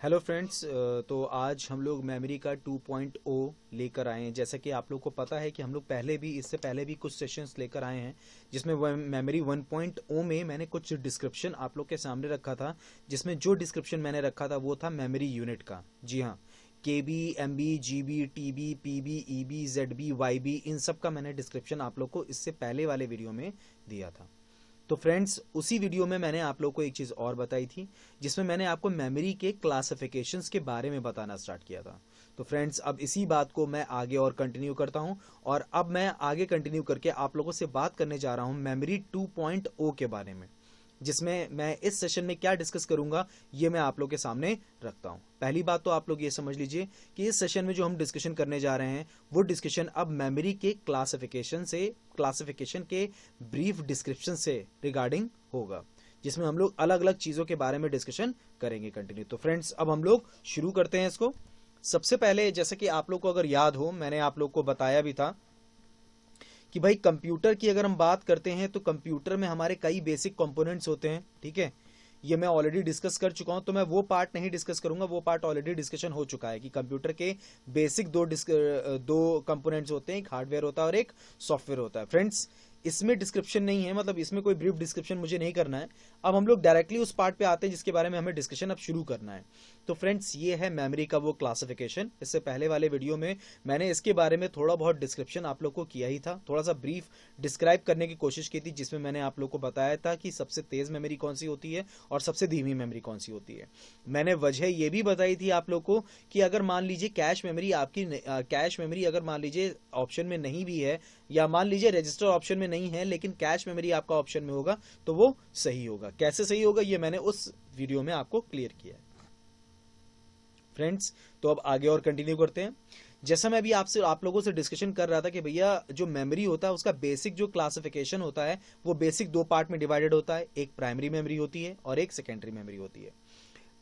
Hello friends. तो आज हम लोग मेमोरी का 2.0 लेकर आए हैं। जैसा कि आप लोग को पता है कि हम लोग इससे पहले भी कुछ सेशंस लेकर आए हैं, जिसमें मेमोरी 1.0 में मैंने कुछ डिस्क्रिप्शन आप लोग के सामने रखा था। जिसमें जो डिस्क्रिप्शन मैंने रखा था वो था मेमोरी यूनिट का। जी हाँ, KB, MB, GB, TB, PB, EB, ZB, YB, इन सब का मैंने डिस्क्रिप्शन आप लोग को इससे पहले वाले वीडियो में दिया था। तो फ्रेंड्स, उसी वीडियो में मैंने आप लोग को एक चीज़ और बताई थी, जिसमें मैंने आपको मेमोरी के क्लासिफिकेशंस के बारे में बताना स्टार्ट किया था। तो फ्रेंड्स, अब इसी बात को मैं आगे और कंटिन्यू करता हूं, और अब मैं आगे कंटिन्यू करके आप लोगों से बात करने जा रहा हूं मेमोरी 2.0 के बारे में, जिसमें मैं इस सेशन में क्या डिस्कस करूंगा ये मैं आप लोग के सामने रखता हूं। पहली बात तो आप लोग ये समझ लीजिए कि इस सेशन में जो हम डिस्कशन करने जा रहे हैं वो डिस्कशन अब मेमोरी के क्लासिफिकेशन के ब्रीफ डिस्क्रिप्शन से रिगार्डिंग होगा, जिसमें हम लोग अलग अलग चीजों के बारे में डिस्कशन करेंगे कंटिन्यू। तो फ्रेंड्स, अब हम लोग शुरू करते हैं इसको। सबसे पहले, जैसे कि आप लोग को अगर याद हो, मैंने आप लोग को बताया भी था कि भाई कंप्यूटर की अगर हम बात करते हैं तो कंप्यूटर में हमारे कई बेसिक कंपोनेंट्स होते हैं। ठीक है, ये मैं ऑलरेडी डिस्कस कर चुका हूं, तो मैं वो पार्ट नहीं डिस्कस करूंगा। वो पार्ट ऑलरेडी डिस्कशन हो चुका है कि कंप्यूटर के बेसिक दो कंपोनेंट्स होते हैं, एक हार्डवेयर होता है और एक सॉफ्टवेयर होता है। फ्रेंड्स, इसमें डिस्क्रिप्शन नहीं है, मतलब इसमें कोई ब्रीफ डिस्क्रिप्शन मुझे नहीं करना है। अब हम लोग डायरेक्टली उस पार्ट पे आते हैं जिसके बारे में हमें डिस्कशन अब शुरू करना है। तो फ्रेंड्स, ये है मेमोरी का वो क्लासिफिकेशन। इससे पहले वाले वीडियो में मैंने इसके बारे में थोड़ा बहुत डिस्क्रिप्शन आप लोग को किया ही था, थोड़ा सा ब्रीफ डिस्क्राइब करने की कोशिश की थी, जिसमें मैंने आप लोग को बताया था कि सबसे तेज मेमोरी कौन सी होती है और सबसे धीमी मेमोरी कौन सी होती है। मैंने वजह ये भी बताई थी आप लोग को कि अगर मान लीजिए कैश मेमोरी अगर मान लीजिए ऑप्शन में नहीं भी है, या मान लीजिए रजिस्टर ऑप्शन में नहीं है लेकिन कैश मेमोरी आपका ऑप्शन में होगा, तो वो सही होगा। कैसे सही होगा ये मैंने उस वीडियो में आपको क्लियर किया है। फ्रेंड्स, तो अब आगे और कंटिन्यू करते हैं। जैसा मैं अभी आप लोगों से डिस्कशन कर रहा था कि भैया जो मेमोरी होता है उसका बेसिक जो क्लासिफिकेशन होता है वो बेसिक दो पार्ट में डिवाइडेड होता है। एक प्राइमरी मेमोरी होती है और एक सेकेंडरी मेमोरी होती है।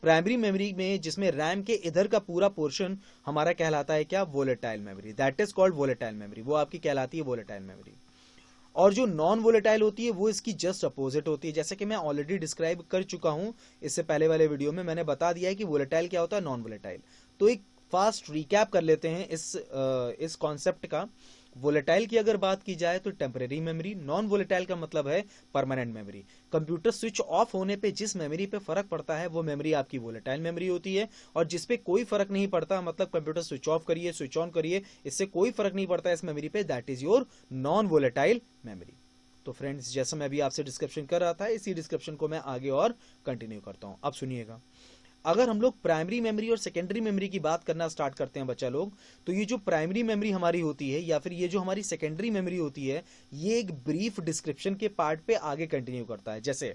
प्राइमरी मेमोरी में जिसमें रैम के इधर का पूरा पोर्शन हमारा कहलाता है क्या? Volatile memory. That is called volatile memory. वो आपकी कहलाती है वोलेटाइल मेमोरी। और जो नॉन वोलेटाइल होती है वो इसकी जस्ट अपोजिट होती है। जैसे कि मैं ऑलरेडी डिस्क्राइब कर चुका हूं इससे पहले वाले वीडियो में, मैंने बता दिया है कि वोलेटाइल क्या होता है, नॉन वोलेटाइल। तो एक फास्ट रिकैप कर लेते हैं इस कॉन्सेप्ट का। वोलेटाइल की अगर बात की जाए तो टेम्परेरी मेमोरी, नॉन वोलेटाइल का मतलब है permanent memory. Computer switch off होने पे जिस मेमोरी पे फर्क पड़ता है वो मेमोरी आपकी वोलेटाइल मेमोरी होती है, और जिस पे कोई फर्क नहीं पड़ता, मतलब कंप्यूटर स्विच ऑफ करिए स्विच ऑन करिए, इससे कोई फर्क नहीं पड़ता इस मेमोरी पे, that is your non volatile memory. तो फ्रेंड्स, जैसा मैं अभी आपसे डिस्क्रिप्शन कर रहा था, इसी डिस्क्रिप्शन को मैं आगे और कंटिन्यू करता हूं। अब सुनिएगा, अगर हम लोग प्राइमरी मेमोरी और सेकेंडरी मेमोरी की बात करना स्टार्ट करते हैं बच्चा लोग, तो ये जो प्राइमरी मेमोरी हमारी होती है या फिर ये जो हमारी सेकेंडरी मेमोरी होती है, ये एक ब्रीफ डिस्क्रिप्शन के पार्ट पे आगे कंटिन्यू करता है। जैसे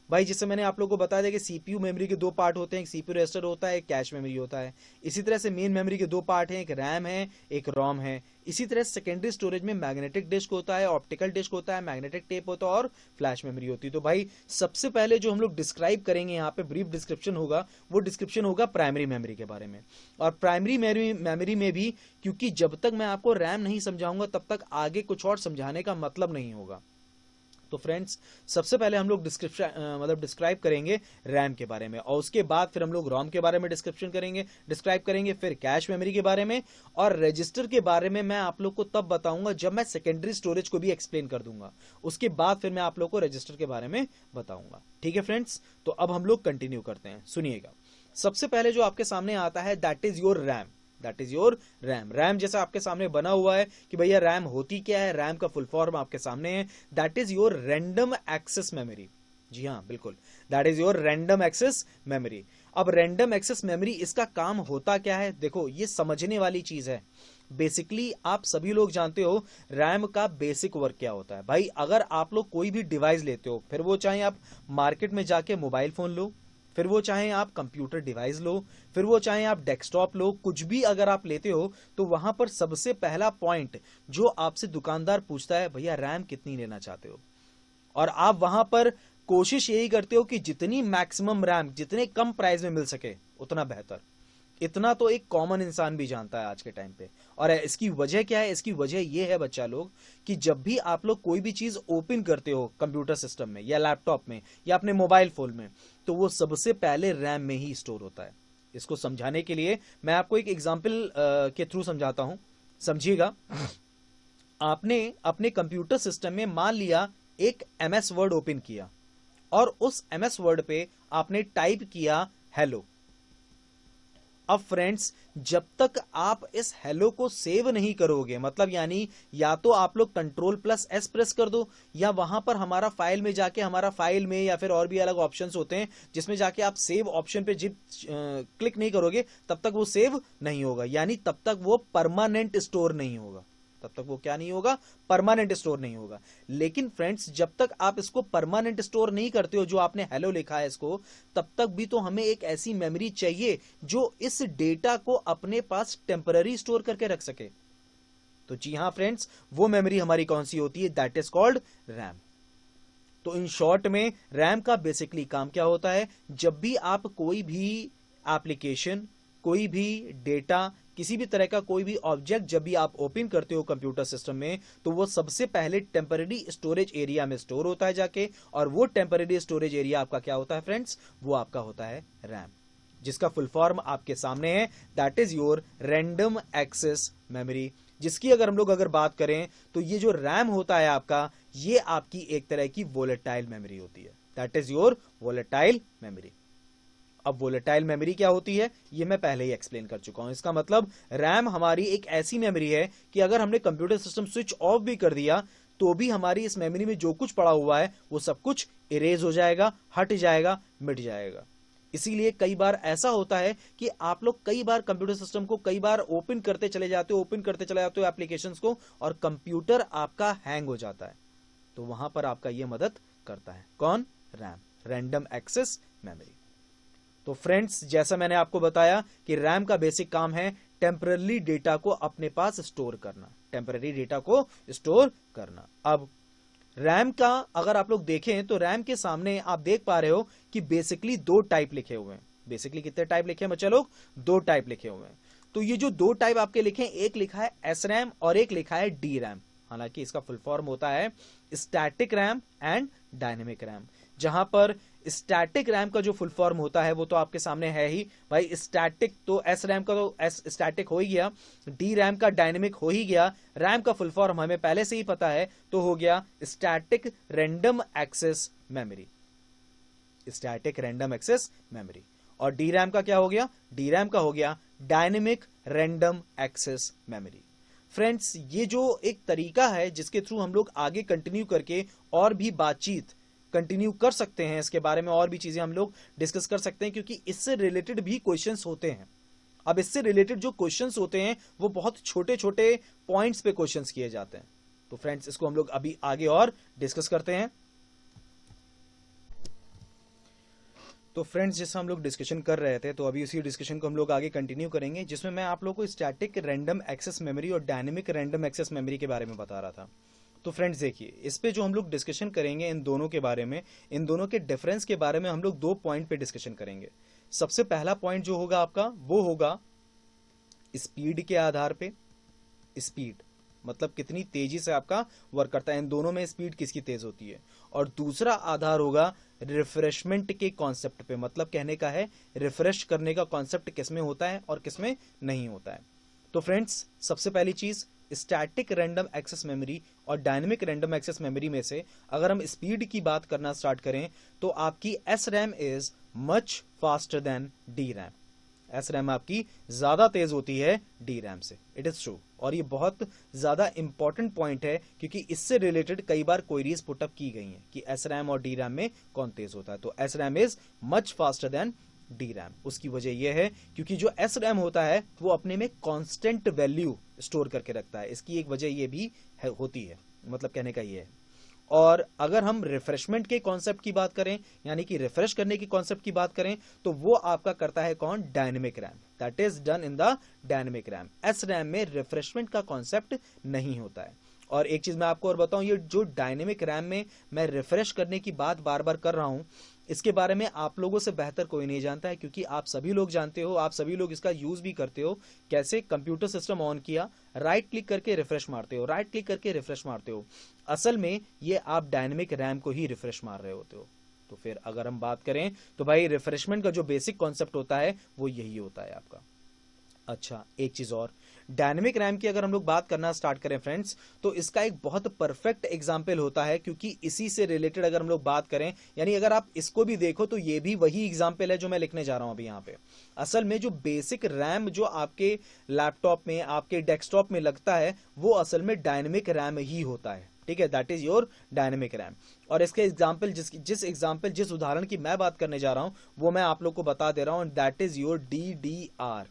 भाई, जैसे मैंने आप लोगों को बताया था कि सीपीयू मेमोरी के दो पार्ट होते हैं, एक सीपीयू रजिस्टर होता है, एक कैश मेमोरी होता है। इसी तरह से मेन मेमोरी के दो पार्ट हैं, एक रैम है, एक रोम है। इसी तरह सेकेंडरी स्टोरेज में मैग्नेटिक डिस्क होता है, ऑप्टिकल डिस्क होता है, मैग्नेटिक टेप होता है और फ्लैश मेमोरी होती है। तो भाई, सबसे पहले जो हम लोग डिस्क्राइब करेंगे यहाँ पे ब्रीफ डिस्क्रिप्शन होगा, वो डिस्क्रिप्शन होगा प्राइमरी मेमोरी के बारे में। और प्राइमरी मेमोरी में भी, क्योंकि जब तक मैं आपको रैम नहीं समझाऊंगा तब तक आगे कुछ और समझाने का मतलब नहीं होगा। तो फ्रेंड्स, सबसे पहले हम लोग डिस्क्राइब करेंगे रैम के बारे में, और उसके बाद फिर हम लोग रोम के बारे में डिस्क्राइब करेंगे, फिर कैश मेमोरी के बारे में, और रजिस्टर के बारे में मैं आप लोग को तब बताऊंगा जब मैं सेकेंडरी स्टोरेज को भी एक्सप्लेन कर दूंगा। उसके बाद फिर मैं आप लोग को रजिस्टर के बारे में बताऊंगा। ठीक है फ्रेंड्स, तो अब हम लोग कंटिन्यू करते हैं। सुनिएगा, सबसे पहले जो आपके सामने आता है that is your RAM. That is your RAM. RAM जैसा आपके सामने बना हुआ है कि भैया रैम होती क्या है, रैम का फुल फॉर्म आपके सामने है, that is your random access memory. जी हाँ, बिल्कुल, that is your random access memory. अब रैंडम एक्सेस मेमोरी, इसका काम होता क्या है? देखो, ये समझने वाली चीज है। बेसिकली आप सभी लोग जानते हो रैम का बेसिक वर्क क्या होता है। भाई, अगर आप लोग कोई भी डिवाइस लेते हो, फिर वो चाहे आप मार्केट में जाके मोबाइल फोन लो, फिर वो चाहे आप कंप्यूटर डिवाइस लो, फिर वो चाहे आप डेस्कटॉप लो, कुछ भी अगर आप लेते हो, तो वहां पर सबसे पहला पॉइंट जो आपसे दुकानदार पूछता है, भैया रैम कितनी लेना चाहते हो? और आप वहां पर कोशिश यही करते हो कि जितनी मैक्सिमम रैम जितने कम प्राइस में मिल सके उतना बेहतर। इतना तो एक कॉमन इंसान भी जानता है आज के टाइम पे। और इसकी वजह क्या है? इसकी वजह यह है बच्चा लोग कि जब भी आप लोग कोई भी चीज ओपन करते हो कंप्यूटर सिस्टम में या लैपटॉप में या अपने मोबाइल फोन में, तो वो सबसे पहले रैम में ही स्टोर होता है। इसको समझाने के लिए मैं आपको एक एग्जाम्पल के थ्रू समझाता हूं, समझिएगा। आपने अपने कंप्यूटर सिस्टम में मान लिया एक MS वर्ड ओपन किया और उस MS वर्ड पे आपने टाइप किया हेलो। अब फ्रेंड्स, जब तक आप इस हेलो को सेव नहीं करोगे, मतलब यानी या तो आप लोग Ctrl+S प्रेस कर दो, या वहां पर हमारा फाइल में जाके हमारा फाइल में, या फिर और भी अलग ऑप्शंस होते हैं जिसमें जाके आप सेव ऑप्शन पे जिप क्लिक नहीं करोगे, तब तक वो सेव नहीं होगा, यानी तब तक वो परमानेंट स्टोर नहीं होगा। तब तक वो क्या नहीं होगा? परमानेंट स्टोर नहीं होगा। लेकिन फ्रेंड्स, जब तक आप इसको परमानेंट स्टोर नहीं करते हो, जो आपने हेलो लिखा है इसको, तब तक भी तो हमें एक ऐसी मेमोरी चाहिए जो इस डेटा को अपने पास टेम्पररी स्टोर करके रख सके। तो जी हां फ्रेंड्स, वो मेमोरी हमारी कौन सी होती है? That is called RAM. तो इन शॉर्ट में रैम का बेसिकली काम क्या होता है? जब भी आप कोई भी एप्लीकेशन, कोई भी डेटा, किसी भी तरह का कोई भी ऑब्जेक्ट जब भी आप ओपन करते हो कंप्यूटर सिस्टम में, तो वो सबसे पहले टेम्पररी स्टोरेज एरिया में स्टोर होता है जाके, और वो टेम्पररी स्टोरेज एरिया आपका क्या होता है फ्रेंड्स? वो आपका होता है रैम, जिसका फुल फॉर्म आपके सामने है, that is your random access memory. जिसकी अगर हम लोग बात करें तो ये जो रैम होता है आपका, ये आपकी एक तरह की वोलेटाइल मेमोरी होती है, that is your volatile memory. अब वोलेटाइल मेमोरी क्या होती है, ये मैं पहले ही एक्सप्लेन कर चुका हूं। इसका मतलब रैम हमारी एक ऐसी मेमोरी है कि अगर हमने कंप्यूटर सिस्टम स्विच ऑफ भी कर दिया तो भी हमारी इस मेमोरी में जो कुछ पड़ा हुआ है वो सब कुछ इरेज हो जाएगा, हट जाएगा, मिट जाएगा। इसीलिए कई बार ऐसा होता है कि आप लोग कई बार कंप्यूटर सिस्टम को कई बार ओपन करते चले जाते हो एप्लीकेशंस को, और कंप्यूटर आपका हैंग हो जाता है, तो वहां पर आपका ये मदद करता है। कौन? RAM, random access memory. तो फ्रेंड्स, जैसा मैंने आपको बताया कि रैम का बेसिक काम है टेम्पररी डेटा को अपने पास स्टोर करना, टेम्पररी डेटा को स्टोर करना। अब रैम का अगर आप लोग देखें तो रैम के सामने आप देख पा रहे हो कि बेसिकली दो टाइप लिखे हुए हैं। बेसिकली कितने टाइप लिखे हैं बच्चे लोग? दो टाइप लिखे हुए हैं। तो ये जो दो टाइप आपके लिखे हैं, एक लिखा है SRAM और एक लिखा है DRAM। हालांकि इसका फुल फॉर्म होता है static RAM and dynamic RAM. जहां पर स्टैटिक रैम का जो फुल फॉर्म होता है वो तो आपके सामने है ही भाई, स्टैटिक तो एस रैम का तो एस स्टैटिक हो ही गया, डी रैम का डायनेमिक हो ही गया, रैम का फुल फॉर्म हमें पहले से ही पता है तो हो गया static random access memory, static random access memory. और डी रैम का क्या हो गया? डी रैम का हो गया dynamic random access memory. Friends, ये जो एक तरीका है जिसके थ्रू हम लोग आगे कंटिन्यू करके और भी बातचीत कंटिन्यू कर सकते हैं, इसके बारे में और भी चीजें हम लोग डिस्कस कर सकते हैं, क्योंकि इससे रिलेटेड भी क्वेश्चंस होते हैं। अब इससे रिलेटेड जो क्वेश्चंस होते हैं वो बहुत छोटे छोटे पॉइंट्स पे क्वेश्चंस किए जाते हैं। तो फ्रेंड्स, इसको हम लोग अभी आगे और डिस्कस करते हैं। तो फ्रेंड्स, जैसा हम लोग डिस्कशन कर रहे थे, तो अभी उसी डिस्कशन को हम लोग आगे कंटिन्यू करेंगे, जिसमें मैं आप लोगों को स्टैटिक रैंडम एक्सेस मेमोरी और डायनेमिक रैंडम एक्सेस मेमोरी के बारे में बता रहा था। तो फ्रेंड्स देखिए, इस पे जो हम लोग डिस्कशन करेंगे इन दोनों के बारे में, इन दोनों के डिफरेंस के बारे में हम लोग दो पॉइंट पे डिस्कशन करेंगे। सबसे पहला पॉइंट जो होगा आपका वो होगा स्पीड के आधार पे। स्पीड मतलब कितनी तेजी से आपका वर्क करता है, इन दोनों में स्पीड किसकी तेज होती है। और दूसरा आधार होगा रिफ्रेशमेंट के कॉन्सेप्ट पे, मतलब कहने का है रिफ्रेश करने का कॉन्सेप्ट किसमें होता है और किसमें नहीं होता है। तो फ्रेंड्स, सबसे पहली चीज, स्टैटिक रैंडम एक्सेस मेमोरी और डायनेमिक रैंडम एक्सेस मेमोरी में से अगर हम स्पीड की बात करना स्टार्ट करें तो आपकी SRAM is much faster than DRAM। SRAM आपकी ज्यादा तेज होती है DRAM से, इट इज ट्रू। और ये बहुत ज्यादा इंपॉर्टेंट पॉइंट है, क्योंकि इससे रिलेटेड कई बार क्वेरीज पुटअप की गई हैं कि SRAM और DRAM में कौन तेज होता है। तो SRAM is much faster than DRAM। उसकी वजह यह है क्योंकि जो SRAM होता है वो अपने में कांस्टेंट वैल्यू स्टोर करके रखता है, इसकी एक वजह ये भी होती है, मतलब कहने का ये है। और अगर हम रिफ्रेशमेंट के कॉन्सेप्ट की बात करें, यानी कि रिफ्रेश करने की कॉन्सेप्ट की बात करें, तो वो आपका करता है कौन? Dynamic RAM, that is done in the dynamic RAM. SRAM में रिफ्रेशमेंट का कॉन्सेप्ट नहीं होता है। और एक चीज मैं आपको और बताऊं, ये जो डायनेमिक रैम में मैं रिफ्रेश करने की बात बार बार कर रहा हूं, इसके बारे में आप लोगों से बेहतर कोई नहीं जानता है, क्योंकि आप सभी लोग जानते हो, आप सभी लोग इसका यूज भी करते हो। कैसे? कंप्यूटर सिस्टम ऑन किया, राइट क्लिक करके रिफ्रेश मारते हो, राइट क्लिक करके रिफ्रेश मारते हो। असल में ये आप डायनेमिक रैम को ही रिफ्रेश मार रहे होते हो। तो फिर अगर हम बात करें तो भाई रिफ्रेशमेंट का जो बेसिक कॉन्सेप्ट होता है वो यही होता है आपका। अच्छा, एक चीज और, डायनेमिक रैम की अगर हम लोग बात करना स्टार्ट करें फ्रेंड्स, तो इसका एक बहुत परफेक्ट एग्जांपल होता है, क्योंकि इसी से रिलेटेड अगर हम लोग बात करें, यानी अगर आप इसको भी देखो तो ये भी वही एग्जांपल है जो मैं लिखने जा रहा हूं अभी यहाँ पे। असल में जो बेसिक रैम जो आपके लैपटॉप में, आपके डेस्कटॉप में लगता है, वो असल में डायनेमिक रैम ही होता है, ठीक है, that is your dynamic RAM. और इसके एग्जाम्पल जिस उदाहरण की मैं बात करने जा रहा हूं वो मैं आप लोग को बता दे रहा हूं, दैट इज योर DDR।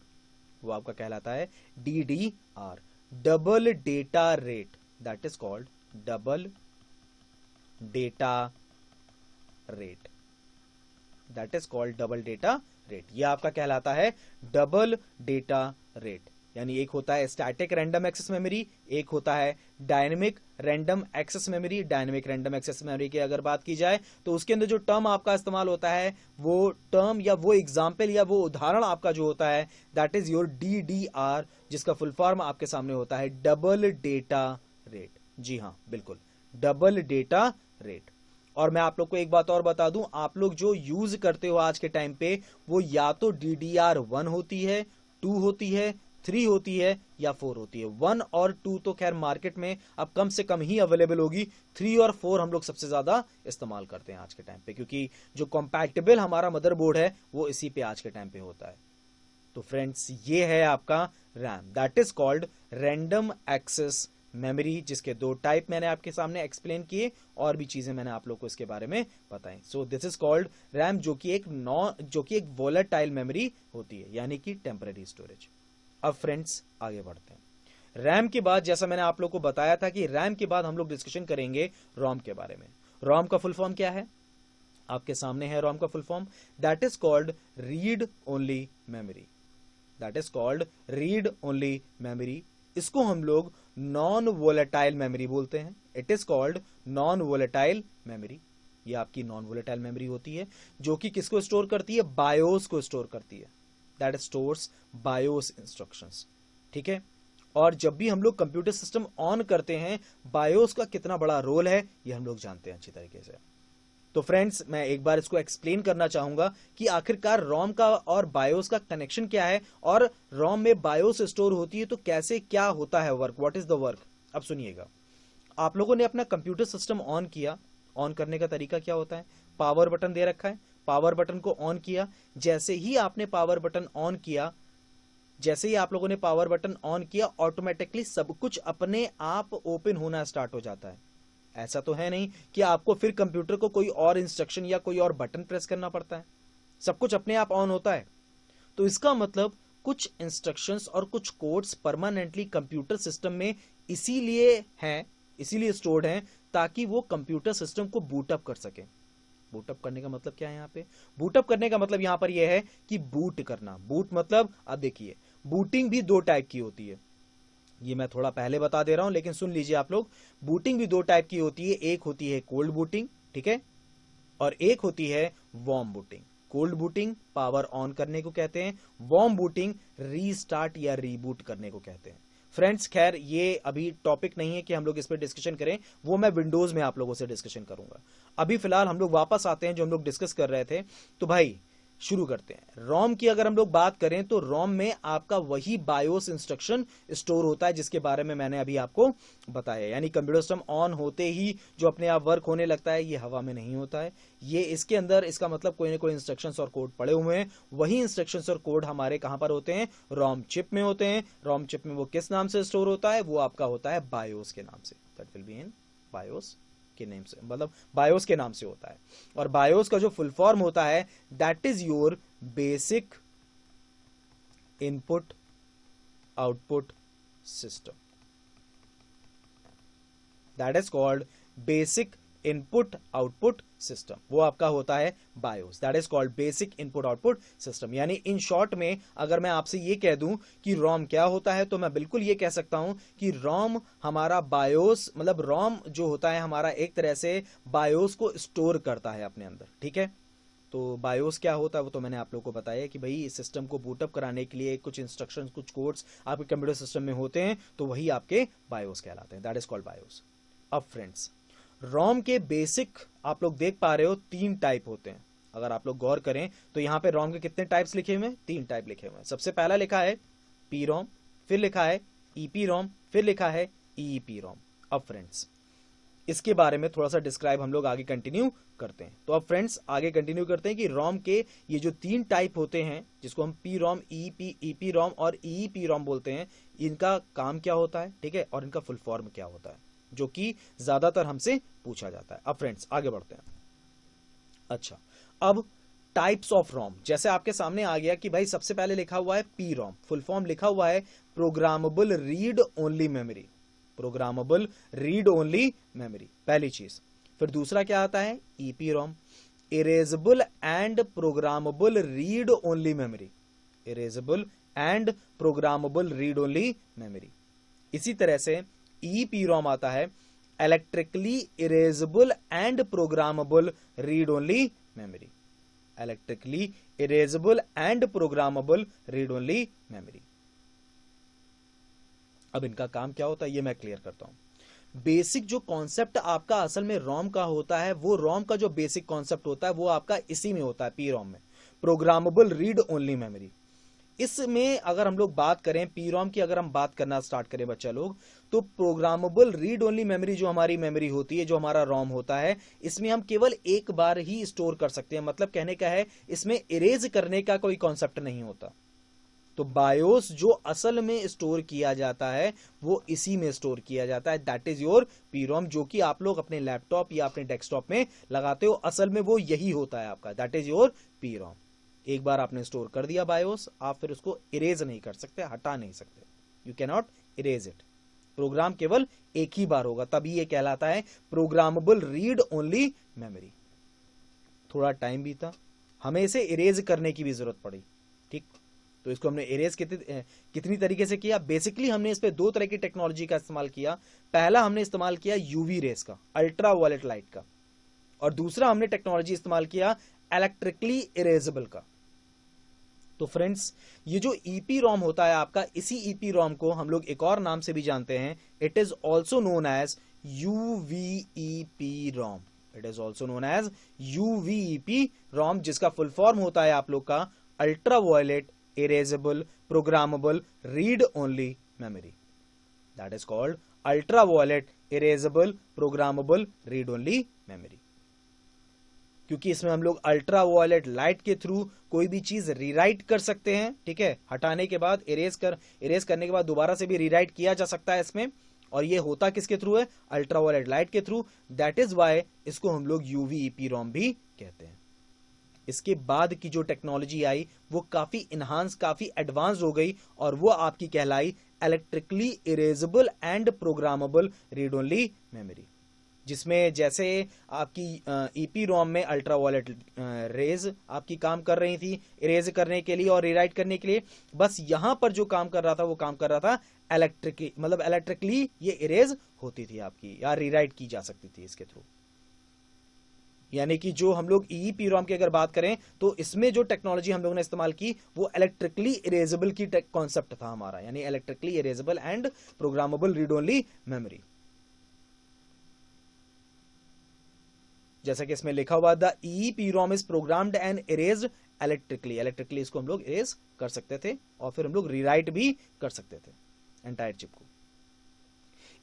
वो आपका कहलाता है DDR, double data rate, that is called double data rate, that is called double data rate. यह आपका कहलाता है डबल डेटा रेट। यानी एक होता है स्टैटिक रैंडम एक्सेस मेमोरी, एक होता है dynamic random access memory. Dynamic random access memory की अगर बात की जाए तो उसके अंदर जो टर्म आपका इस्तेमाल होता है, वो टर्म या वो एग्जाम्पल या वो उदाहरण आपका जो होता है, दैट इज योर DDR, जिसका फुल फॉर्म आपके सामने होता है डबल डेटा रेट। जी हाँ, बिल्कुल, डबल डेटा रेट। और मैं आप लोग को एक बात और बता दूं, आप लोग जो यूज करते हो आज के टाइम पे, वो या तो DDR1 होती है, 2 होती है, 3 होती है या 4 होती है। 1 और 2 तो खैर मार्केट में अब कम से कम ही अवेलेबल होगी, 3 और 4 हम लोग सबसे ज्यादा इस्तेमाल करते हैं आज के टाइम पे, क्योंकि जो कंपैटिबल हमारा मदरबोर्ड है वो इसी पे आज के टाइम पे होता है। तो फ्रेंड्स, ये है आपका RAM, that is called random access memory, जिसके 2 टाइप मैंने आपके सामने एक्सप्लेन किए, और भी चीजें मैंने आप लोग को इसके बारे में बताई। So this is called RAM, जो कि एक वोलेटाइल मेमोरी होती है, यानी कि टेम्पररी स्टोरेज। अब फ्रेंड्स आगे बढ़ते हैं। रैम के बाद, जैसा मैंने आप लोग को बताया था कि रैम के बाद हम लोग डिस्कशन करेंगे रोम के बारे में। रोम का फुल फॉर्म क्या है? आपके सामने है रोम का full form, that is called read only memory, that is called read only memory. इसको हम लोग नॉन वोलेटाइल मेमोरी बोलते हैं, it is called non volatile memory. ये आपकी नॉन वोलेटाइल मेमोरी होती है, जो कि किसको स्टोर करती है? बायोस को स्टोर करती है, दैट स्टोर्स बायोस इंस्ट्रक्शंस, ठीक है। और जब भी हम लोग कंप्यूटर सिस्टम ऑन करते हैं, बायोस का कितना बड़ा रोल है ये हम लोग जानते हैं अच्छी तरीके से। तो फ्रेंड्स, मैं एक बार इसको एक्सप्लेन करना चाहूंगा कि आखिरकार रोम का और बायोस का कनेक्शन क्या है, और रोम में बायोस स्टोर होती है तो कैसे क्या होता है work, what is the work. अब सुनिएगा, आप लोगों ने अपना कंप्यूटर सिस्टम ऑन किया, ऑन करने का तरीका क्या होता है? पावर बटन दे रखा है, पावर बटन को ऑन किया। जैसे ही आपने पावर बटन ऑन किया, जैसे ही आप लोगों ने पावर बटन ऑन किया, ऑटोमेटिकली सब कुछ अपने आप ओपन होना स्टार्ट हो जाता है। ऐसा तो है नहीं कि आपको फिर कंप्यूटर को कोई और इंस्ट्रक्शन या कोई और बटन प्रेस करना पड़ता है, सब कुछ अपने आप ऑन होता है। तो इसका मतलब कुछ इंस्ट्रक्शंस और कुछ कोड्स परमानेंटली कंप्यूटर सिस्टम में इसीलिए स्टोर्ड हैं ताकि वो कंप्यूटर सिस्टम को बूटअप कर सके। बूटअप करने का मतलब क्या है यहाँ पे? बूटअप करने का मतलब यहाँ पर यह है कि बूट करना। बूट मतलब, अब देखिए, बूटिंग भी 2 टाइप की होती है, ये मैं थोड़ा पहले बता दे रहा हूं, लेकिन सुन लीजिए आप लोग। बूटिंग भी 2 टाइप की होती है, एक होती है कोल्ड बूटिंग, ठीक है, और एक होती है warm booting. Cold booting power on करने को कहते हैं, वार्म बूटिंग रीस्टार्ट या रीबूट करने को कहते हैं। फ्रेंड्स, खैर ये अभी टॉपिक नहीं है कि हम लोग इस पर डिस्कशन करें, वो मैं विंडोज में आप लोगों से डिस्कशन करूंगा। अभी फिलहाल हम लोग वापस आते हैं जो हम लोग डिस्कस कर रहे थे। तो भाई शुरू करते हैं। रोम की अगर हम लोग बात करें तो रोम में आपका वही बायोस इंस्ट्रक्शन स्टोर होता है जिसके बारे में मैंने अभी आपको बताया। यानी कंप्यूटर सिस्टम ऑन होते ही जो अपने आप वर्क होने लगता है, ये हवा में नहीं होता है, ये इसके अंदर, इसका मतलब कोई ना कोई इंस्ट्रक्शंस और कोड पड़े हुए हैं। वही इंस्ट्रक्शंस और कोड हमारे कहां पर होते हैं? रोम चिप में होते हैं। रोम चिप में वो किस नाम से स्टोर होता है? वो आपका होता है बायोस के नाम से, that will be in BIOS के नेम से, मतलब बायोस के नाम से होता है। और बायोस का जो फुल फॉर्म होता है, that is your basic input output system, that is called basic input output system. वो आपका होता है BIOS, that is called basic input output system. यानी इन शॉर्ट में अगर मैं आपसे ये कह दूं कि रोम क्या होता है, तो मैं बिल्कुल ये कह सकता हूं कि रोम हमारा बायोस, मतलब रोम जो होता है हमारा एक तरह से बायोस को स्टोर करता है अपने अंदर, ठीक है। तो बायोस क्या होता है वो तो मैंने आप लोगों को बताया कि भाई इस सिस्टम को बूटअप कराने के लिए कुछ इंस्ट्रक्शंस, कुछ कोड्स आपके कंप्यूटर सिस्टम में होते हैं, तो वही आपके बायोस कहलाते हैं, दैट इज कॉल्ड बायोस। अब फ्रेंड्स, रोम के बेसिक आप लोग देख पा रहे हो 3 टाइप होते हैं। अगर आप लोग गौर करें तो यहाँ पे रोम के कितने टाइप्स लिखे हुए हैं? 3 टाइप लिखे हुए हैं। सबसे पहला लिखा है पी रोम, फिर लिखा है ईपी रोम, फिर लिखा है ईईपी रोम। अब फ्रेंड्स इसके बारे में थोड़ा सा डिस्क्राइब हम लोग आगे कंटिन्यू करते हैं। तो अब फ्रेंड्स आगे कंटिन्यू करते हैं कि रोम के ये जो 3 टाइप होते हैं, जिसको हम पी रोम, ईपी रोम और ईईपी रोम बोलते हैं, इनका काम क्या होता है, ठीक है, और इनका फुल फॉर्म क्या होता है, जो कि ज्यादातर हमसे पूछा जाता है। अब फ्रेंड्स आगे बढ़ते हैं। अच्छा, अब टाइप्स ऑफ रोम, जैसे आपके सामने आ गया कि भाई सबसे पहले लिखा हुआ है पी रोम, फुल फॉर्म लिखा हुआ है programmable read only memory. Programmable read only memory पहली चीज। फिर दूसरा क्या आता है EP ROM, erasable and programmable read only memory. Erasable and programmable read only memory. इसी तरह से ईपी रोम आता है electrically erasable and programmable read only memory. Electrically erasable and programmable read only memory. अब इनका काम क्या होता है ये मैं क्लियर करता हूं। बेसिक जो कॉन्सेप्ट आपका असल में रोम का होता है, वो रोम का जो बेसिक कॉन्सेप्ट होता है वो आपका इसी में होता है, पी रोम में, प्रोग्रामेबल रीड ओनली मेमोरी। इसमें अगर हम लोग बात करें पी रोम की, अगर हम बात करना स्टार्ट करें बच्चा लोग, तो प्रोग्रामेबल रीड ओनली मेमोरी जो हमारी मेमोरी होती है, जो हमारा रोम होता है, इसमें हम केवल एक बार ही स्टोर कर सकते हैं। मतलब कहने का है इसमें इरेज करने का कोई कॉन्सेप्ट नहीं होता। तो बायोस जो असल में स्टोर किया जाता है वो इसी में स्टोर किया जाता है, that is your P ROM, जो कि आप लोग अपने लैपटॉप या अपने डेस्कटॉप में लगाते हो। असल में वो यही होता है आपका, that is your P ROM. एक बार आपने स्टोर कर दिया बायोस, आप फिर उसको इरेज नहीं कर सकते, हटा नहीं सकते, you can not erase it. Program केवल एक ही बार होगा, तभी ये कहलाता है प्रोग्रामेबल रीड ओनली मेमोरी। थोड़ा टाइम बीता, हमें इसे इरेज करने की भी जरूरत पड़ी, ठीक। तो इसको हमने इरेज कितनी तरीके से किया? बेसिकली हमने इस पे 2 तरह की टेक्नोलॉजी का इस्तेमाल किया। पहला हमने इस्तेमाल किया यूवी रेस का, अल्ट्रा वायलेट लाइट का, और दूसरा हमने टेक्नोलॉजी इस्तेमाल किया इलेक्ट्रिकली इरेजेबल का। तो फ्रेंड्स ये जो ईपी रोम होता है आपका, इसी ईपी रोम को हम लोग एक और नाम से भी जानते हैं, it is also known as UVEP ROM. It is also known as UVEP ROM, जिसका फुल फॉर्म होता है आप लोग का ultraviolet erasable programmable read only memory. That is called ultraviolet erasable programmable read only memory. क्योंकि इसमें हम लोग अल्ट्रा वायलेट लाइट के थ्रू कोई भी चीज रीराइट कर सकते हैं, ठीक है, हटाने के बाद इरेज करने के बाद दोबारा से भी रीराइट किया जा सकता है इसमें। और ये होता किसके थ्रू है? अल्ट्रा वायलेट लाइट के थ्रू। दैट इज वाई इसको हम लोग यूवीईपी रोम भी कहते हैं। इसके बाद की जो टेक्नोलॉजी आई वो काफी इनहांस, काफी एडवांस हो गई, और वो आपकी कहलाई electrically erasable and programmable read only memory, जिसमें जैसे आपकी ईपी रोम में अल्ट्रा वायलेट रेज आपकी काम कर रही थी इरेज करने के लिए और रीराइट करने के लिए, बस यहां पर जो काम कर रहा था वो काम कर रहा था इलेक्ट्रिकली, मतलब इलेक्ट्रिकली ये इरेज होती थी आपकी, या रीराइट की जा सकती थी इसके थ्रू। यानी कि जो हम लोग ईईपी रोम की अगर बात करें तो इसमें जो टेक्नोलॉजी हम लोगों ने इस्तेमाल की वो इलेक्ट्रिकली इरेजेबल की कॉन्सेप्ट था हमारा, यानी electrically erasable and programmable read only memory. जैसा कि इसमें लिखा हुआ the EEP ROM is programmed and erased electrically. Electrically इसको हम लोग इरेज कर सकते थे और फिर हम लोग रीराइट भी कर सकते थे एंटायर चिप को।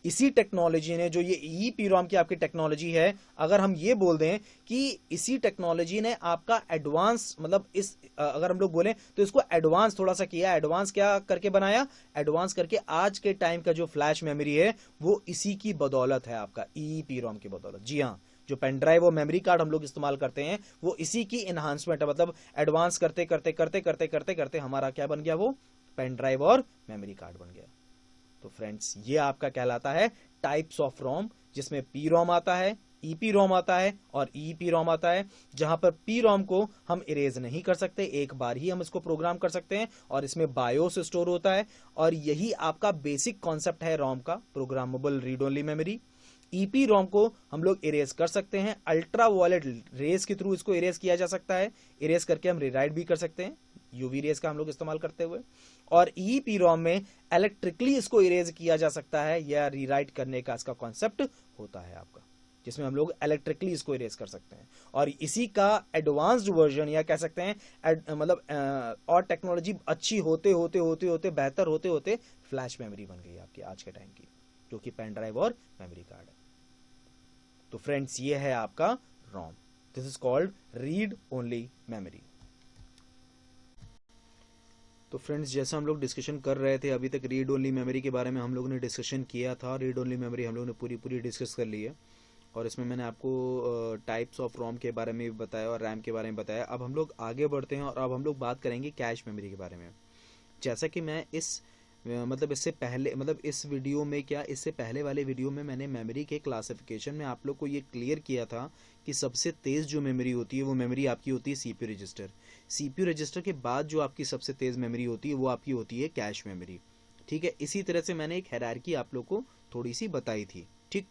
इसी टेक्नोलॉजी ने, जो ये ईईपी रोम की आपकी टेक्नोलॉजी है, अगर हम ये बोल दें कि इसी टेक्नोलॉजी ने आपका एडवांस, मतलब इस अगर हम लोग बोलें तो इसको एडवांस थोड़ा सा किया। एडवांस क्या करके बनाया? एडवांस करके आज के टाइम का जो फ्लैश मेमोरी है वो इसी की बदौलत है, आपका ईईपी रोम की बदौलत। जी हाँ, जो पेन ड्राइव और मेमोरी कार्ड हम लोग इस्तेमाल करते हैं वो इसी की इनहांसमेंट है, मतलब एडवांस करते करते करते करते करते करते हमारा क्या बन गया? वो पेन ड्राइव और मेमोरी कार्ड बन गया। तो फ्रेंड्स ये आपका कहलाता है टाइप्स ऑफ रोम, जिसमें पी रोम आता है, ईपी रोम आता है और ईईपी रोम आता है। जहां पर पी रोम को हम इरेज नहीं कर सकते, एक बार ही हम इसको प्रोग्राम कर सकते हैं, और इसमें बायोस स्टोर होता है, और यही आपका बेसिक कॉन्सेप्ट है रोम का, programmable read only memory. EP ROM को हम लोग इरेज कर सकते हैं, अल्ट्रा वायलेट रेज के थ्रू इसको इरेज किया जा सकता है, इरेज करके हम रीराइट भी कर सकते हैं यूवी रेज का हम लोग इस्तेमाल करते हुए। और ईईपी रोम में इलेक्ट्रिकली इसको इरेज किया जा सकता है या रीराइट करने का इसका कॉन्सेप्ट होता है आपका। जिसमें हम लोग इलेक्ट्रिकली इसको इरेज कर सकते हैं। और इसी का एडवांस्ड वर्जन या कह सकते हैं और टेक्नोलॉजी अच्छी होते होते होते होते बेहतर होते होते फ्लैश मेमोरी बन गई आपकी आज के टाइम की, जो कि पेन ड्राइव और मेमोरी कार्ड है। तो फ्रेंड्स ये है आपका ROM, this is called read only memory. तो फ्रेंड्स जैसा हम लोग डिस्कशन कर रहे थे अभी तक, रीड ओनली मेमोरी के बारे में हम लोगों ने डिस्कशन किया था। रीड ओनली मेमोरी हम लोगों ने पूरी डिस्कस कर ली है, और इसमें मैंने आपको टाइप्स ऑफ रोम के बारे में भी बताया और रैम के बारे में बताया। अब हम लोग आगे बढ़ते हैं और अब हम लोग बात करेंगे कैश मेमोरी के बारे में। जैसा कि मैं इससे पहले वाले वीडियो में मैंने मेमोरी के क्लासिफिकेशन में आप लोग को ये क्लियर किया था कि सबसे तेज़ जो मेमोरी होती है वो मेमोरी आपकी होती है सीपीयू रजिस्टर। सीपीयू रजिस्टर के बाद जो आपकी सबसे तेज़ मेमोरी होती है वो आपकी होती है कैश मेमोरी। ठीक है, इसी तरह से मैंने एक हायरार्की आप लोग को थोड़ी सी बताई थी। ठीक,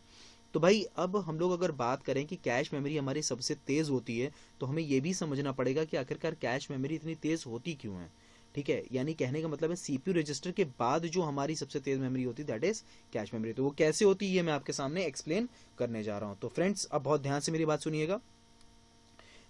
तो भाई अब हम लोग अगर बात करें कि कैश मेमोरी हमारी सबसे तेज़ होती है, तो हमें ये भी समझना पड़ेगा कि आखिरकार कैश मेमोरी इतनी तेज़ होती क्यों है। ठीक है, यानी कहने का मतलब है सीपीयू रजिस्टर के बाद जो हमारी सबसे तेज मेमोरी होती है दैट इज कैश मेमोरी। तो वो कैसे होती है ये मैं आपके सामने एक्सप्लेन करने जा रहा हूं। तो फ्रेंड्स अब बहुत ध्यान से मेरी बात सुनिएगा।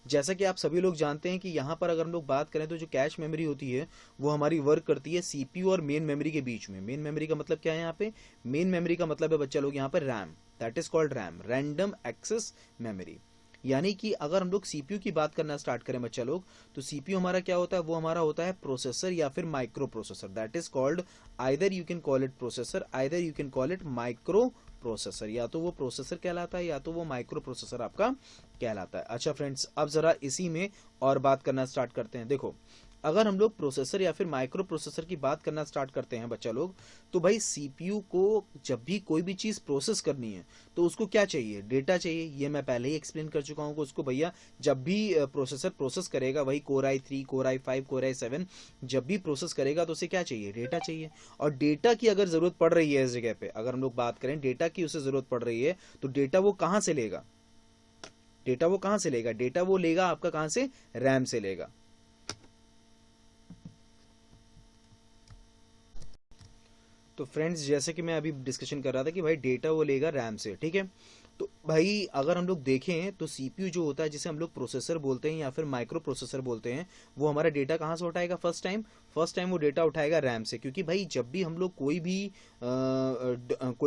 जैसा कि आप सभी लोग जानते हैं कि यहाँ पर अगर हम लोग बात करें तो जो कैश मेमोरी होती है वो हमारी वर्क करती है सीपीयू और मेन मेमोरी के बीच में। मेन मेमोरी का मतलब क्या है यहाँ पे? मेन मेमोरी का मतलब है बच्चा लोग यहाँ पर RAM, that is called RAM, random access memory. यानी कि अगर हम लोग सीपीयू की बात करना स्टार्ट करें बच्चा लोग, तो सीपीयू हमारा क्या होता है? वो हमारा होता है प्रोसेसर या फिर micro processor, that is called either you can call it processor, either you can call it micro processor. या तो वो प्रोसेसर कहलाता है या तो वो माइक्रो प्रोसेसर आपका कहलाता है। अच्छा फ्रेंड्स, अब जरा इसी में और बात करना स्टार्ट करते हैं। देखो, अगर हम लोग प्रोसेसर या फिर माइक्रो प्रोसेसर की बात करना स्टार्ट करते हैं बच्चा लोग, तो भाई सीपीयू को जब भी कोई भी चीज प्रोसेस करनी है तो उसको क्या चाहिए? डेटा चाहिए। ये मैं पहले ही एक्सप्लेन कर चुका हूं कि उसको भैया जब भी प्रोसेसर प्रोसेस करेगा, वही core i3, core i5, core i7 जब भी प्रोसेस करेगा तो उसे क्या चाहिए? डेटा चाहिए। और डेटा की अगर जरूरत पड़ रही है इस जगह पे, अगर हम लोग बात करें डेटा की उसे जरूरत पड़ रही है, तो डेटा वो कहां से लेगा? डेटा वो कहां से लेगा? डेटा वो लेगा आपका कहां से? रैम से लेगा। तो फ्रेंड्स जैसे कि मैं अभी डिस्कशन कर रहा था कि भाई डेटा वो लेगा रैम से। ठीक है, तो भाई अगर हम लोग देखें तो सीपीयू जो होता है जिसे हम लोग प्रोसेसर बोलते हैं या फिर माइक्रो प्रोसेसर बोलते हैं, वो हमारा डेटा कहाँ से उठाएगा? फर्स्ट टाइम वो डेटा उठाएगा रैम से। क्योंकि भाई जब भी हम लोग कोई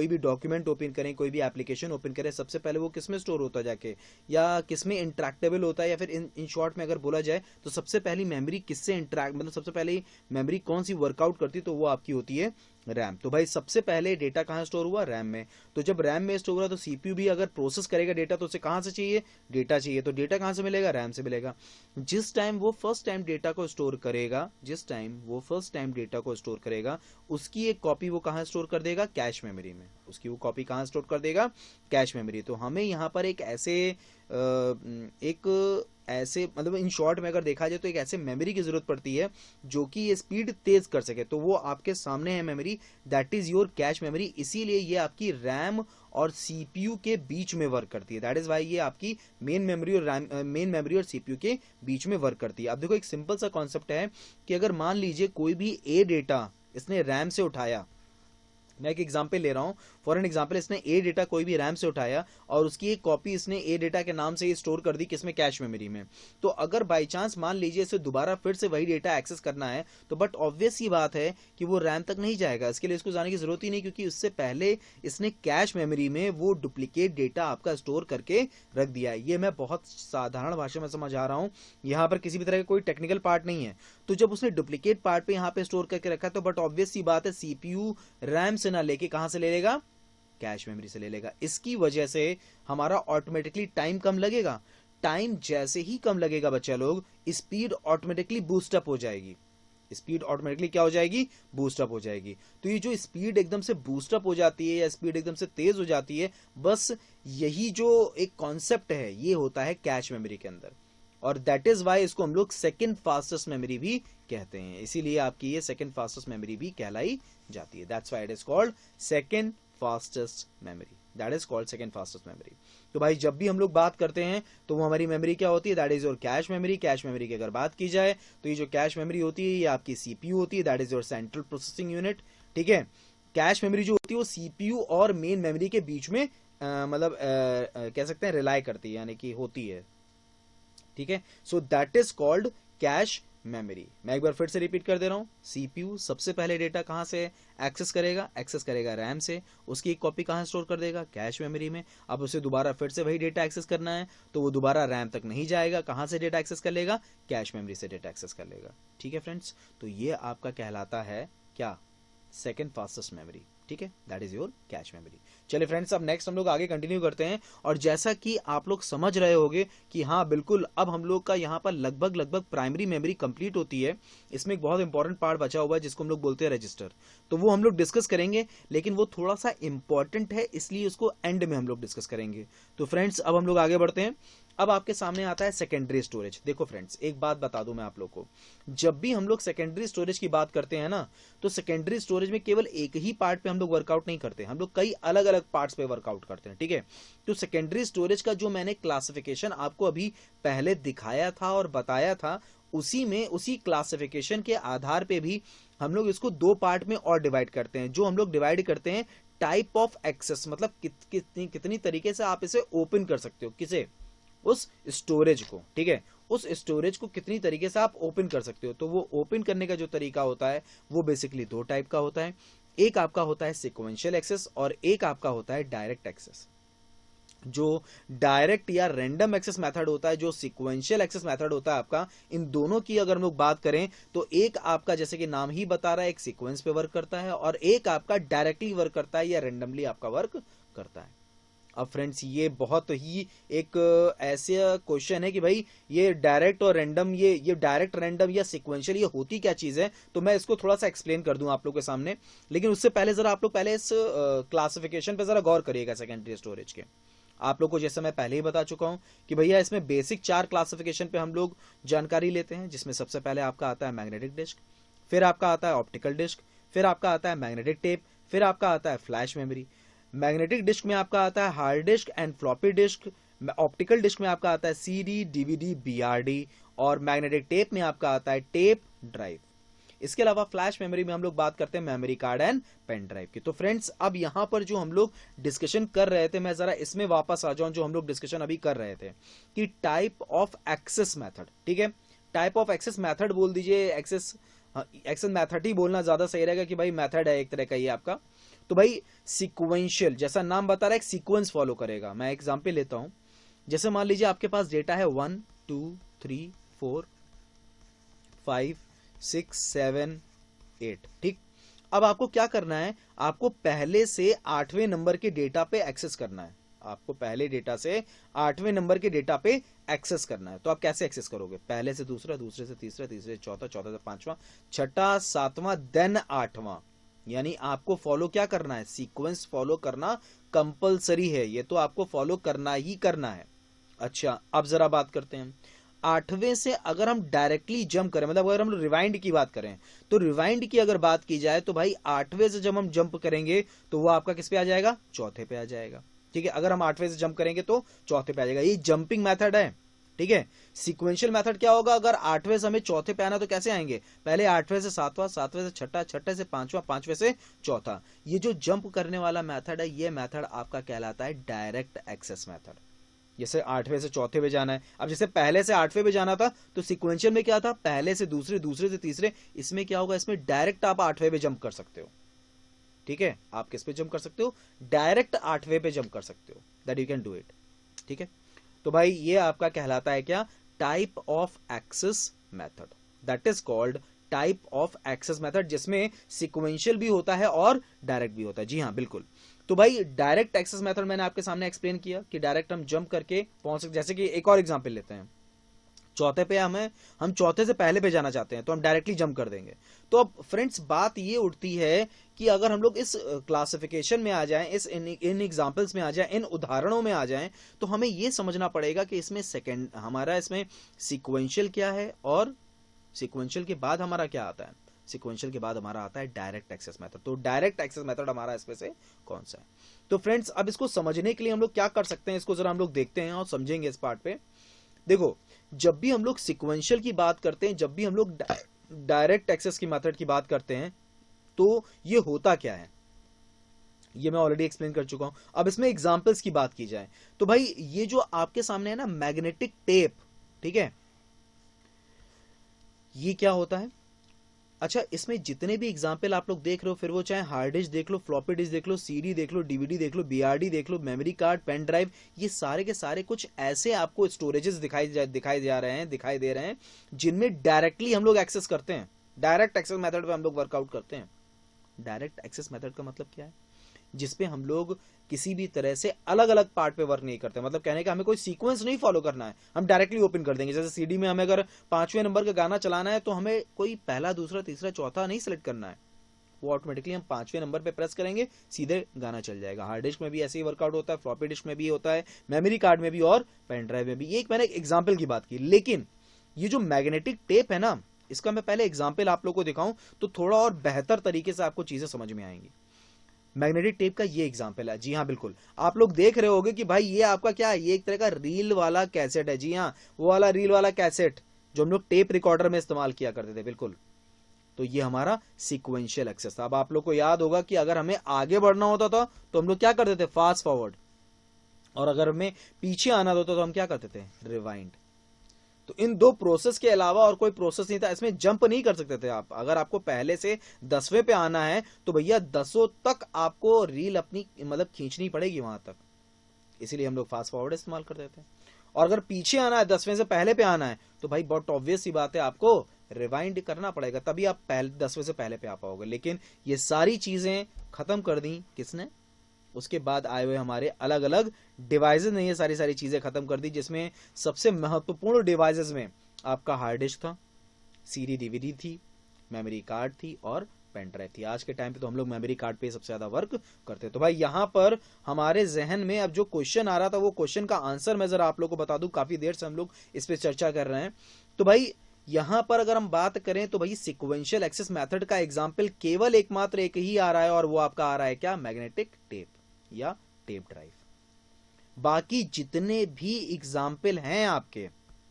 भी डॉक्यूमेंट ओपन करें, कोई भी एप्लीकेशन ओपन करें, सबसे पहले वो किस में स्टोर होता है जाके, या किस में इंटरेक्टेबल होता है, या फिर इन शॉर्ट में अगर बोला जाए तो सबसे पहली मेमोरी किससे इंटरेक्ट, मतलब सबसे पहले मेमोरी कौन सी वर्कआउट करती है, तो वो आपकी होती है रैम। तो भाई सबसे पहले डेटा कहाँ स्टोर हुआ? रैम में। तो जब रैम में स्टोर हुआ तो सीपीयू भी अगर प्रोसेस करेगा डेटा तो उसे कहाँ से चाहिए? डेटा चाहिए। तो डेटा कहाँ से मिलेगा? रैम से मिलेगा। जिस टाइम वो फर्स्ट टाइम डेटा को स्टोर करेगा, उसकी एक कॉपी वो कहाँ स्टोर कर देगा? कैश मेमोरी में। उसकी वो कॉपी कहाँ स्टोर कर देगा? Cache memory. तो हमें यहाँ पर एक ऐसे मतलब इन शॉर्ट में अगर देखा जाए तो एक ऐसे मेमोरी की जरूरत पड़ती है जो कि ये स्पीड तेज कर सके। तो वो आपके सामने है memory, that is your cache memory. इसीलिए ये आपकी रैम और सीपीयू के बीच में वर्क करती है। दैट इज वाई ये आपकी मेन मेमोरी और सीपीयू के बीच में वर्क करती है। अब देखो एक सिंपल सा कॉन्सेप्ट है कि अगर मान लीजिए कोई भी ए डेटा इसने रैम से उठाया, मैं एक एग्जांपल ले रहा हूं, फॉर एन एग्जांपल इसने ए डेटा कोई भी रैम से उठाया और उसकी एक कॉपी इसने ए डेटा के नाम से ही स्टोर कर दी किसमें? कैश मेमोरी में। तो अगर बाई चांस मान लीजिए इसे दोबारा फिर से वही डेटा एक्सेस करना है, तो बट ऑब्वियस ही बात है कि वो रैम तक नहीं जाएगा। इसके लिए इसको जाने की जरूरत ही नहीं, क्योंकि उससे पहले इसने कैश मेमोरी में वो डुप्लीकेट डेटा आपका स्टोर करके रख दिया है। ये मैं बहुत साधारण भाषा में समझा रहा हूं, यहाँ पर किसी भी तरह का कोई टेक्निकल पार्ट नहीं है। तो जब उसने डुप्लीकेट पार्ट पे यहाँ पे स्टोर करके रखा है, तो बट ऑब्वियस ही बात है सीपीयू रैम से ना लेके कहां से ले लेगा? कैश मेमोरी से ले लेगा। इसकी वजह से हमारा ऑटोमेटिकली टाइम कम लगेगा। टाइम जैसे ही कम लगेगा बच्चा लोग, स्पीड ऑटोमेटिकली बूस्टअप हो जाएगी। स्पीड ऑटोमेटिकली क्या हो जाएगी? बूस्टअप हो जाएगी। तो ये जो स्पीड एकदम से बूस्टअप हो जाती है या स्पीड एकदम से तेज हो जाती है, बस यही जो एक कॉन्सेप्ट है ये होता है कैश मेमोरी के अंदर। और दैट इज वाई इसको हम लोग सेकंड फास्टेस्ट मेमोरी भी कहते हैं। इसीलिए आपकी ये सेकंड फास्टेस्ट मेमोरी भी कहलाई जाती है। That's why it is called second fastest memory. That is called second fastest memory. तो भाई जब भी हम लोग बात करते हैं तो वो हमारी मेमोरी क्या होती है? That is your cache memory. Cache memory की अगर बात की जाए तो ये जो कैश मेमोरी होती है ये आपकी सीपीयू होती है, that is your central processing unit. ठीक है, कैश मेमोरी जो होती है वो सीपीयू और मेन मेमोरी के बीच में मतलब कह सकते हैं रिलाई करती है, यानी कि होती है, ठीक है। So that is called cache memory. मैं एक बार फिर से रिपीट कर दे रहा हूं, सीपीयू सबसे पहले डेटा कहां से एक्सेस करेगा रैम से, उसकी एक कॉपी कहां स्टोर कर देगा, कैश मेमोरी में। अब उसे दोबारा फिर से वही डेटा एक्सेस करना है तो वो दोबारा रैम तक नहीं जाएगा, कहां से डेटा एक्सेस कर लेगा, कैश मेमोरी से डेटा एक्सेस कर लेगा, ठीक है फ्रेंड्स। तो ये आपका कहलाता है क्या, सेकेंड फास्टेस्ट मेमोरी, ठीक है, that is your cache memory. चलिए फ्रेंड्स, अब नेक्स्ट हम लोग आगे कंटिन्यू करते हैं। और जैसा कि आप लोग समझ रहे होंगे कि हाँ बिल्कुल, अब हम लोग का यहाँ पर लगभग प्राइमरी मेमोरी कंप्लीट होती है। इसमें एक बहुत इंपॉर्टेंट पार्ट बचा हुआ है जिसको हम लोग बोलते हैं रजिस्टर, तो वो हम लोग डिस्कस करेंगे, लेकिन वो थोड़ा सा इंपॉर्टेंट है इसलिए उसको एंड में हम लोग डिस्कस करेंगे। तो फ्रेंड्स अब हम लोग आगे बढ़ते हैं। अब आपके सामने आता है सेकेंडरी स्टोरेज। देखो फ्रेंड्स, एक बात बता दूं मैं आप लोग को, जब भी हम लोग सेकेंडरी स्टोरेज की बात करते हैं ना, तो सेकेंडरी स्टोरेज में केवल एक ही पार्ट पे हम लोग वर्कआउट नहीं करते, हम लोग कई अलग अलग पार्ट्स पे वर्कआउट करते हैं, ठीक है। तो सेकेंडरी स्टोरेज का जो मैंने क्लासिफिकेशन आपको अभी पहले दिखाया था और बताया था, उसी में उसी क्लासिफिकेशन के आधार पे भी हम लोग इसको दो पार्ट में और डिवाइड करते हैं, जो हम लोग डिवाइड करते हैं टाइप ऑफ एक्सेस, मतलब कितनी तरीके से आप इसे ओपन कर सकते हो, किसे, उस स्टोरेज को, ठीक है, उस स्टोरेज को कितनी तरीके से आप ओपन कर सकते हो। तो वो ओपन करने का जो तरीका होता है वो बेसिकली दो टाइप का होता है, एक आपका होता है सिक्वेंशियल एक्सेस और एक आपका होता है डायरेक्ट एक्सेस। जो डायरेक्ट या रैंडम एक्सेस मेथड होता है, जो सिक्वेंशियल एक्सेस मेथड होता है आपका, इन दोनों की अगर हम लोग बात करें तो एक आपका जैसे कि नाम ही बता रहा है एक सीक्वेंस पे वर्क करता है और एक आपका डायरेक्टली वर्क करता है या रैंडमली आपका वर्क करता है। अब फ्रेंड्स, ये बहुत ही एक ऐसे क्वेश्चन है कि भाई ये डायरेक्ट और रैंडम, ये डायरेक्ट रैंडम या सिक्वेंशियल ये होती क्या चीज है, तो मैं इसको थोड़ा सा एक्सप्लेन कर दूं आप लोग के सामने। लेकिन उससे पहले जरा आप लोग पहले इस क्लासिफिकेशन पे जरा गौर करिएगा सेकेंडरी स्टोरेज के। आप लोग को जैसे मैं पहले ही बता चुका हूं कि भैया इसमें बेसिक 4 क्लासिफिकेशन पे हम लोग जानकारी लेते हैं, जिसमें सबसे पहले आपका आता है मैग्नेटिक डिस्क, फिर आपका आता है ऑप्टिकल डिस्क, फिर आपका आता है मैग्नेटिक टेप, फिर आपका आता है फ्लैश मेमोरी। मैग्नेटिक डिस्क में आपका आता है hard disk and floppy disk, optical disk में आपका आता है सीडी, डीवीडी, बीआरडी, और मैग्नेटिक टेप में आपका आता है टेप ड्राइव। इसके अलावा फ्लैश मेमोरी में हम लोग बात करते हैं memory card and pen drive की। तो फ्रेंड्स, अब यहां पर जो हम लोग डिस्कशन कर रहे थे, मैं जरा इसमें वापस आ जाऊं, जो हम लोग डिस्कशन अभी कर रहे थे कि टाइप ऑफ एक्सेस मेथड, ठीक है, टाइप ऑफ एक्सेस मेथड बोल दीजिए, एक्सेस मेथड ही बोलना ज्यादा सही रहेगा कि भाई मेथड है एक तरह का ये आपका। तो भाई सिक्वेंशियल, जैसा नाम बता रहा है, एक सीक्वेंस फॉलो करेगा। मैं एग्जांपल लेता हूं, जैसे मान लीजिए आपके पास डेटा है 1 2 3 4 5 6 7 8, ठीक। अब आपको क्या करना है, आपको पहले से 8वें नंबर के डेटा पे एक्सेस करना है, आपको पहले डेटा से 8वें नंबर के डेटा पे एक्सेस करना है। तो आप कैसे एक्सेस करोगे, पहले से दूसरा, दूसरे से तीसरा, तीसरे से चौथा, चौथा से पांचवा, छठा, सातवां, देन 8वां। यानी आपको फॉलो क्या करना है, सीक्वेंस फॉलो करना कंपलसरी है, ये तो आपको फॉलो करना ही करना है। अच्छा, अब जरा बात करते हैं 8वें से अगर हम डायरेक्टली जंप करें, मतलब अगर हम रिवाइंड की बात करें, तो रिवाइंड की अगर बात की जाए तो भाई 8वें से जब हम जंप करेंगे तो वो आपका किस पे आ जाएगा, चौथे पे आ जाएगा, ठीक है। अगर हम 8वें से जंप करेंगे तो चौथे पे आ जाएगा, ये जंपिंग मेथड है, ठीक है। सीक्वेंशियल मेथड क्या होगा, अगर 8वें से हमें चौथे पे आना तो कैसे आएंगे, पहले 8वें से 7वां, 7वें से छठा, छठे से पांचवा, पांचवें से चौथा। ये जो जंप करने वाला मेथड है, ये मेथड आपका कहलाता है डायरेक्ट एक्सेस मेथड। जैसे 8वें से चौथे पे जाना है, अब जैसे पहले से 8वें पे जाना था तो सिक्वेंशियल में क्या था, पहले से दूसरे, दूसरे से तीसरे। इसमें क्या होगा, इसमें डायरेक्ट आप 8वें पे जंप कर सकते हो, ठीक है। आप किस पे जंप कर सकते हो, डायरेक्ट 8वें पे जंप कर सकते हो, that you can do it, ठीक है। तो भाई ये आपका कहलाता है क्या, type of access method, that is called type of access method, जिसमें सिक्वेंशियल भी होता है और डायरेक्ट भी होता है। जी हाँ, बिल्कुल। तो भाई डायरेक्ट एक्सेस मेथड मैंने आपके सामने एक्सप्लेन किया कि डायरेक्ट हम जंप करके पहुंच सकते। जैसे कि एक और एग्जांपल लेते हैं, चौथे पे हम चौथे से पहले पे जाना चाहते हैं तो हम डायरेक्टली जंप कर देंगे। तो अब फ्रेंड्स, बात ये उठती है कि अगर हम लोग इस क्लासिफिकेशन में आ जाएं, इन एग्जांपल्स में आ जाएं, इन उदाहरणों में आ जाएं, तो हमें ये समझना पड़ेगा कि इसमें हमारा इसमें सीक्वेंशियल क्या है और सीक्वेंशियल के बाद हमारा क्या आता है, सीक्वेंशियल के बाद हमारा आता है डायरेक्ट एक्सेस मेथड। तो डायरेक्ट एक्सेस मेथड हमारा इसमें से कौन सा है। तो फ्रेंड्स, अब इसको समझने के लिए हम लोग क्या कर सकते हैं, इसको जरा हम लोग देखते हैं और समझेंगे इस पार्ट पे। देखो, जब भी हम लोग सीक्वेंशियल की बात करते हैं, जब भी हम लोग डायरेक्ट एक्सेस की मेथड की बात करते हैं, तो ये होता क्या है, ये मैं ऑलरेडी एक्सप्लेन कर चुका हूं। अब इसमें एग्जांपल्स की बात की जाए तो भाई ये जो आपके सामने है ना मैग्नेटिक टेप, ठीक है, ये क्या होता है? अच्छा, इसमें जितने भी एग्जाम्पल आप लोग देख रहे हो, फिर वो चाहे हार्ड डिस्क देख लो, फ्लॉपी डिस्क देख लो, सीडी देख लो, डीवीडी देख लो, बीआरडी देख लो, मेमोरी कार्ड, पेन ड्राइव, ये सारे के सारे कुछ ऐसे आपको स्टोरेजेस दिखाई दे रहे हैं जिनमें डायरेक्टली हम लोग एक्सेस करते हैं। डायरेक्ट एक्सेस मेथड पे हम लोग वर्कआउट करते हैं। डायरेक्ट एक्सेस मेथड का मतलब क्या है? जिसपे हम लोग किसी भी तरह से अलग अलग पार्ट पे वर्क नहीं करते। मतलब कहने का हमें कोई सीक्वेंस नहीं फॉलो करना है, हम डायरेक्टली ओपन कर देंगे। जैसे सीडी में हमें अगर 5वें नंबर का गाना चलाना है तो हमें कोई पहला, दूसरा, तीसरा, चौथा नहीं सिलेक्ट करना है, वो ऑटोमेटिकली हम 5वें नंबर पे प्रेस करेंगे, सीधे गाना चल जाएगा। हार्ड डिस्क में भी ऐसे ही वर्कआउट होता है, फ्लॉपी डिस्क में भी होता है, मेमोरी कार्ड में भी और पेन ड्राइव में भी। ये मैंने एग्जाम्पल की बात की, लेकिन ये जो मैग्नेटिक टेप है ना, इसका मैं पहले एग्जाम्पल आप लोग को दिखाऊं तो थोड़ा और बेहतर तरीके से आपको चीजें समझ में आएंगी। मैग्नेटिक टेप का ये एग्जांपल है। जी हाँ, बिल्कुल आप लोग देख रहे होंगे कि भाई ये आपका क्या है, ये एक तरह का रील वाला कैसेट है। जी हाँ, वो वाला रील वाला कैसेट जो हम लोग टेप रिकॉर्डर में इस्तेमाल किया करते थे, बिल्कुल। तो ये हमारा सीक्वेंशियल एक्सेस था। अब आप लोग को याद होगा कि अगर हमें आगे बढ़ना होता था तो हम लोग क्या करते थे, फास्ट फॉरवर्ड, और अगर हमें पीछे आना होता तो हम क्या करते थे, रिवाइंड। तो इन दो प्रोसेस के अलावा और कोई प्रोसेस नहीं था। इसमें जंप नहीं कर सकते थे आप। अगर आपको पहले से 10वें पे आना है तो भैया 10 तक आपको रील अपनी मतलब खींचनी पड़ेगी वहां तक, इसीलिए हम लोग फास्ट फॉरवर्ड इस्तेमाल करते थे। और अगर पीछे आना है, 10वें से पहले पे आना है, तो भाई बहुत ऑब्वियस सी बात है, आपको रिवाइंड करना पड़ेगा, तभी आप 10वें से पहले पे आ पाओगे। लेकिन ये सारी चीजें खत्म कर दी किसने? उसके बाद आए हुए हमारे अलग अलग डिवाइसेस ने ये सारी सारी चीजें खत्म कर दी, जिसमें सबसे महत्वपूर्ण डिवाइसेस में आपका हार्ड डिस्क था, सीडी डीवीडी थी, मेमोरी कार्ड थी और पेन ड्राइव थी। आज के टाइम पे तो हम लोग मेमोरी कार्ड पे सबसे ज्यादा वर्क करते हैं। तो भाई यहां पर हमारे जहन में अब जो क्वेश्चन आ रहा था, वो क्वेश्चन का आंसर मैं जरा आप लोग को बता दूं। काफी देर से हम लोग इस पे चर्चा कर रहे हैं। तो भाई यहां पर अगर हम बात करें तो भाई सिक्वेंशियल एक्सेस मेथड का एग्जाम्पल केवल एकमात्र एक ही आ रहा है, और वो आपका आ रहा है क्या, मैग्नेटिक टेप या टेप ड्राइव। बाकी जितने भी एग्जाम्पल हैं आपके,